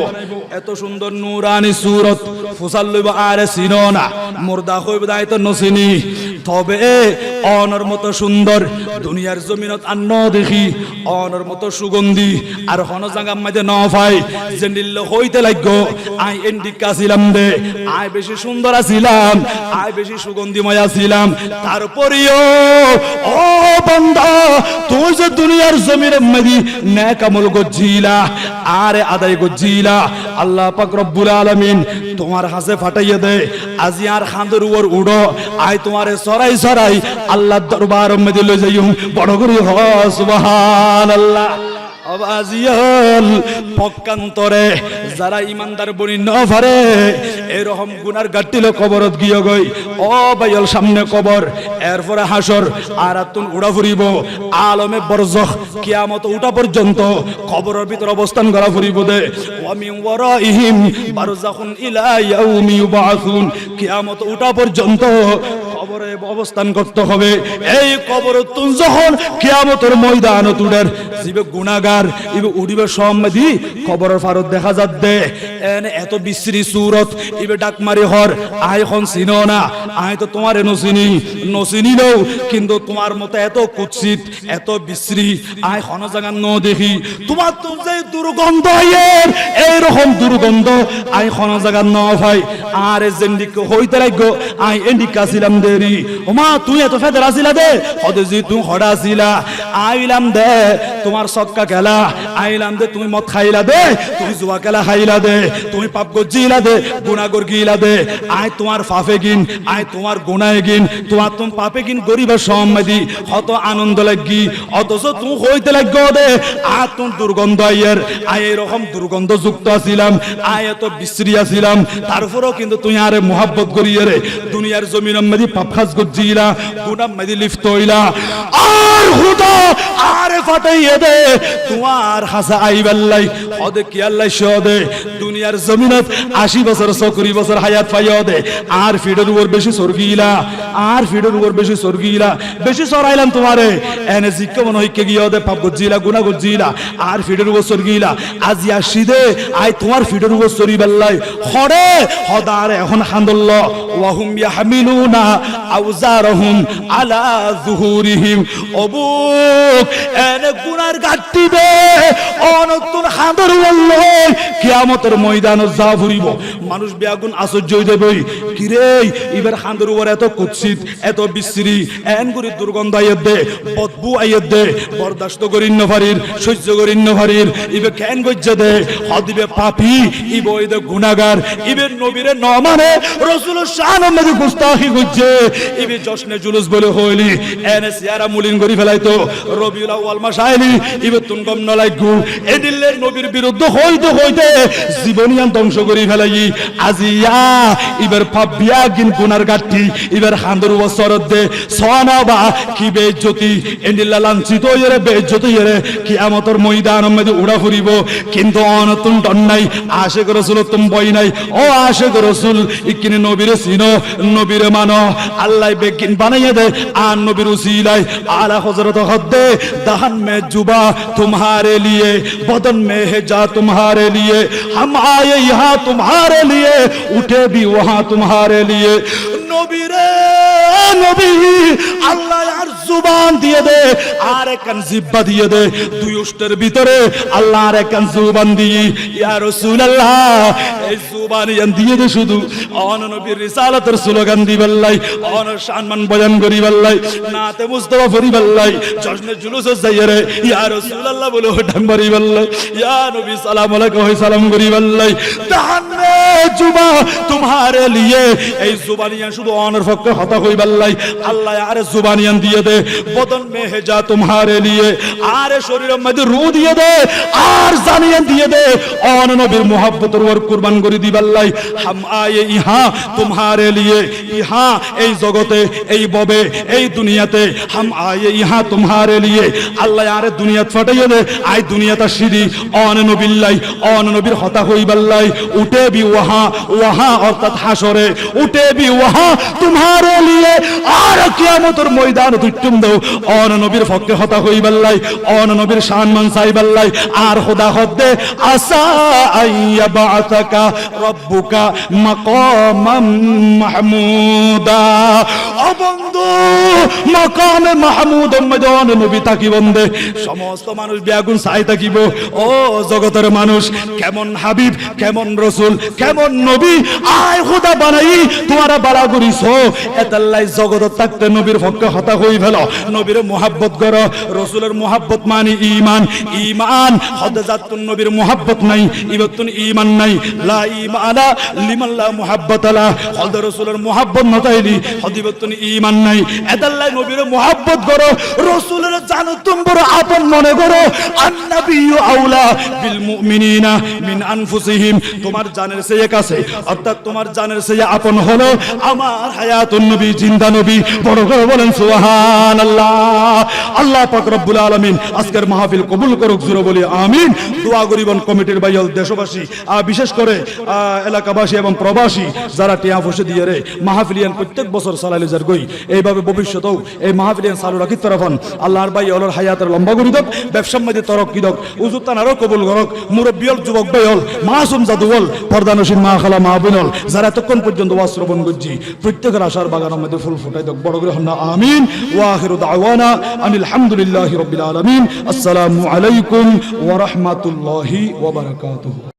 S1: এত সুন্দর নূরানি সূরত ফুসাল লইব আরে চিনো না মুর্দা হইব দাইতো নসিনি তবে অনর মতো সুন্দর দুনিয়ার জমিনত আন্ন দেখি অনর মতো সুগন্ধি আর হন জায়গা মাঝে ন পাই যে নিল্ল হইতে লাগো আই এন্ডিকা ছিলাম দে আই বেশি সুন্দর আছিলাম আই বেশি সুগন্ধিময় আছিলাম তারপরেও ও বান্দা তুই যে দুনিয়ার জমির মধ্যে নেক আমল গজিলা আরে আদায় গজিলা আল্লাহ পাক রব্বুল আলামিন তোমার হাসে ফাটাইয়া দে আজি আর খান্দর উপর উড়ো আই তোমারে সরাই সরাই আল্লাহর দরবারের মধ্যে লই যাইম বড় করে হ সুবহানাল্লাহ আবাজিয়াল পক্ষান্তরে যারা ইমানদার বনি ন পারে এরকম গুনার গাট্টিল কবরত গিয়ে গই ও বাইল সামনে কবর এরপরে হাসর আর আতুন উড়া ফুরিব আলমে বরজখ কিয়ামত উঠা পর্যন্ত কবরের ভিতর অবস্থান করা ফুরিব দে ওয়া মিন ওয়ারাইহিম বারযাখুন ইলা ইয়াউমি ইউবাসুন কিয়ামত উঠা পর্যন্ত কবরে অবস্থান করতে হবে এই কবর তুন যখন কিয়ামতের ময়দানত উড়ার জিবে গুনাহগার ইবে উড়িবে সম্মদি কবরের ফারত দেখা যাচ্ছে এনে এত বিশ্রী সূরত ইবে ডাক মারি হর আই খন চিনো না আই তো তোমারে নচিনি নচিনিলেও কিন্তু তোমার মতো এত কুৎসিত এত বিশ্রী আই খন জায়গা ন দেখি তোমার তো যে দুর্গন্ধ এর এই রকম দুর্গন্ধ আই খন জায়গা ন ভাই আর জেন্ডিক হইতে লাগো আই এন্ডিকা ছিলাম দেরি ওমা তুই এত ফেদার আসিলা দে হদে জি তুই হড়া আসিলা আইলাম দে তোমার সক্কা খেলা আইলাম দে, তুমি মদ খাইলা দে, তুমি জুয়া খেলা খাইলা দে, তুমি পাপ গজিলা দে, গুনাহ গিলা দে, আয় তোমার পাপে গিন, আয় তোমার গুনাহে গিন, তোমার তুম পাপে গিন গরিবের সম্মাদি কত আনন্দ লাগি, অথচ তুমি হইতে লাগো দে আর তুমি দুর্গন্ধ আইয়ের, আয় এরকম দুর্গন্ধ যুক্ত আছিলাম, আয় এত বিশ্রী আছিলাম, তারপরেও কিন্তু তুই আরে মোহাব্বত করিয়ে রে দুনিয়ার জমিন মেদি পাপ খাস গজিলা, গুনাহ মেদি লিপ্ত হইলা, আর হুদা আরে ফাটাইয়ে দে তোমার হাসা আইবাল্লাই হদে কি আল্লাহ শহদে দুনিয়ার জমিনত 80 বছর 40 বছর হায়াত পাইয়া দে, আর ফিডের উপর বেশি সরগিলা, আর ফিডের উপর বেশি সরগিলা, বেশি সরাইলাম তোমারে এনে জিক্ক মনে হইকে গিয়ে দে পাপ গজিলা গুনাহ গজিলা, আর ফিডের উপর সরগিলা, আজি আসি দে আয় তোমার ফিডের উপর সরিবাল্লাই হরে হদারে এখন হান্দল্ল ওয়াহুম ইয়াহমিলুনা আউজারহুম আলা যুহুরিহিম, অবুক এনে গুনার গাট্টি দে অনতুন হাঁদর বললই কিয়ামতের ময়দানে যা ফুরিব মানুষ বেগুন আশ্চর্য হই দেবই, কি রে এবার হাঁদর উপর এত কুৎসিত এত বিশ্রী এন করে দুর্গন্ধ আইয়ে দে, বদবু আইয়ে দে, বরদাস্ত করিন নফারির, সহ্য করিন নফারির, ইবে কেন গজ্জে দে হদিবে পাপী, ইবে ওইদে গুনাহগার, ইবে নবীরে ন মানে রাসূলের শান মধ্যে গুস্তাখি গজ্জে, ইবে জশ্নে জুলুস বলে হইলি এনে সিয়ারা মুলিন করি ফেলাইতো, রবিউল আউয়াল মাস আইলি ইবে তুন গম নলাইগু এদিলে নবীর বিরুদ্ধে হইতে হইতে জীবনিয়ান ধ্বংস করি ফেলাই, আজিয়া ইবার পাপ বিয়া গিন গুনার গাঠি ইবার হান্দর বছরত দে সোয়ানাবা কি বেজ্জতি এদিল্লা লাঞ্ছিত হইরে বেজ্জতি হইরে কিয়ামতের ময়দান মধ্যে উড়া ফুরিব, কিন্তু অনতুন ডন নাই, আশিক রাসূল তুম বই নাই, ও আশিক রাসূল ইকিনে নবীরে চিনো নবীরে মানো, আল্লাহ বেগিন বানাইয়ে দে আর নবীর উসিলাই আলা হযরত হদ্দে दहन में जुबा तुम्हारे लिए, बदन में है जा तुम्हारे लिए, हम आए यहाँ तुम्हारे लिए, उठे भी वहाँ तुम्हारे लिए, नबी रे नबी আল্লাহ আর জুবান দিয়ে দে আর একখান জিহ্বা দিয়ে দে, দুই উষ্টের ভিতরে আল্লাহ আর একখান জুবান দিয়ে ইয়া রাসূলুল্লাহ এই জুবান ইয়ান দিয়ে দে শুধু অন নবীর রিসালাতের স্লোগান দিবাল্লাই, অন সম্মান বয়ান করিবাল্লাই, নাতে মুস্তাফা ফরিবাল্লাই, জশ্নে জুলুস যাইরে ইয়া রাসূলুল্লাহ বলে ঢং করিবাল্লাই, ইয়া নবী সালাম আলাইকুম ওই সালাম করিবাল্লাই, দহন মে জুবা তোমারে লিয়ে এই জুবানিয়ান শুধু অনর পক্ষে হতা কইবাল্লাই, আল্লাহ আর জুবানিয়ান দিয়ে দে, বদন মে হে যা তোমারে লিয়ে আর শরীরের মধ্যে রূহ দিয়ে দে, আর জানিয়ান দিয়ে দে অন নবীর মোহাব্বতের উপর কুরবান করে দিবাল্লাই, হাম আয়ে ইহা তোমারে লিয়ে, ইহা এই জগতে এই ববে এই দুনিয়াতে, হাম আয়ে ইহা তোমারে লিয়ে, আল্লাহ আরে দুনিয়াত ফাটাইয়ে দে আই দুনিয়াতা সিঁড়ি অন নবিল্লাই, অন নবীর হতা হইবাল্লাই, উঠে বি ওহা ওহা অর্থাৎ হাসরে, উঠে বি ওহা তোমারে লিয়ে, আর কিয়ামতের ময়দান তুইতুম দাও অন নবীর পক্ষে হতা হইবাল্লাই, অন নবীর সম্মান চাইবাল্লাই, আর খোদা হদ্দে আসা আইয়া বাতাকা রব্বুকা মাকামাম মাহমুদা, ও বন্ধু মাকামে মাহমুদ ময়দান নবী তাকি বন্দে সমস্ত মানুষ বেগুন চাই থাকিব, ও জগতের মানুষ কেমন হাবিব কেমন রাসূল কেমন নবী আয় খোদা বানাই তোমারা বাড়া করিছো, এতাল্লাই জগত থাকতে নবীর পক্ষে হতা হই ফেল, নবীর মোহাব্বত করো, রাসূলের মোহাব্বত মানে ঈমান, ঈমান হদ জাতুন নবীর মোহাব্বত নাই ইবাতুন ঈমান নাই, লা ঈমানা লিমান লা মুহাব্বত লা, হদ রাসূলের মোহাব্বত নতাইলি হদিবাতুন ঈমান নাই, এতাল্লাই নবীর মোহাব্বত করো, রাসূলের জানো তুমি বড় আপন মনে করো, আন-নাবিয়্যু আউলা বিল মুমিনিনা মিন আনফুসিহিম, তোমার জানের চেয়ে কাছে অর্থাৎ তোমার জানের চেয়ে আপন হলো আমার হায়াতুন নবী জিন্দা নবী, বড় করে বলেন সুবহানাল্লাহ। আল্লাহ পাক রব্বুল আলামিন আজকের মাহফিল কবুল করুক, জোরে বলি আমিন। দোয়া করিবেন কমিটির বাইল দেশবাসী, বিশেষ করে এলাকাবাসী এবং প্রবাসী যারা টিয়া বসে দিয়ে রে মাহফিলিয়ান প্রত্যেক বছর চালাইলে যার গই, এইভাবে ভবিষ্যতেও এই মাহফিলিয়ান চালু রাখি তরফন আল্লাহর বাই অলর হায়াতের লম্বা করি দক, ব্যবসার মধ্যে তরক কি দক, উজুতান আরো কবুল করক, মুরব্বিয়ল যুবক বাইল মাসুম জাদুল পর্দানসীন মা খালা মা বোনল যারা এতক্ষণ পর্যন্ত ওয়াজ শ্রবণ করছি প্রত্যেকের আশার বাগানের মধ্যে ফুল ফুটাই দক, বড় করে হন্না আমিন। ওয়া আখিরু দাওয়ানা আনিল হামদুলিল্লাহি রাব্বিল আলামিন। আসসালামু আলাইকুম ওয়া রাহমাতুল্লাহি ওয়া বারাকাতুহু।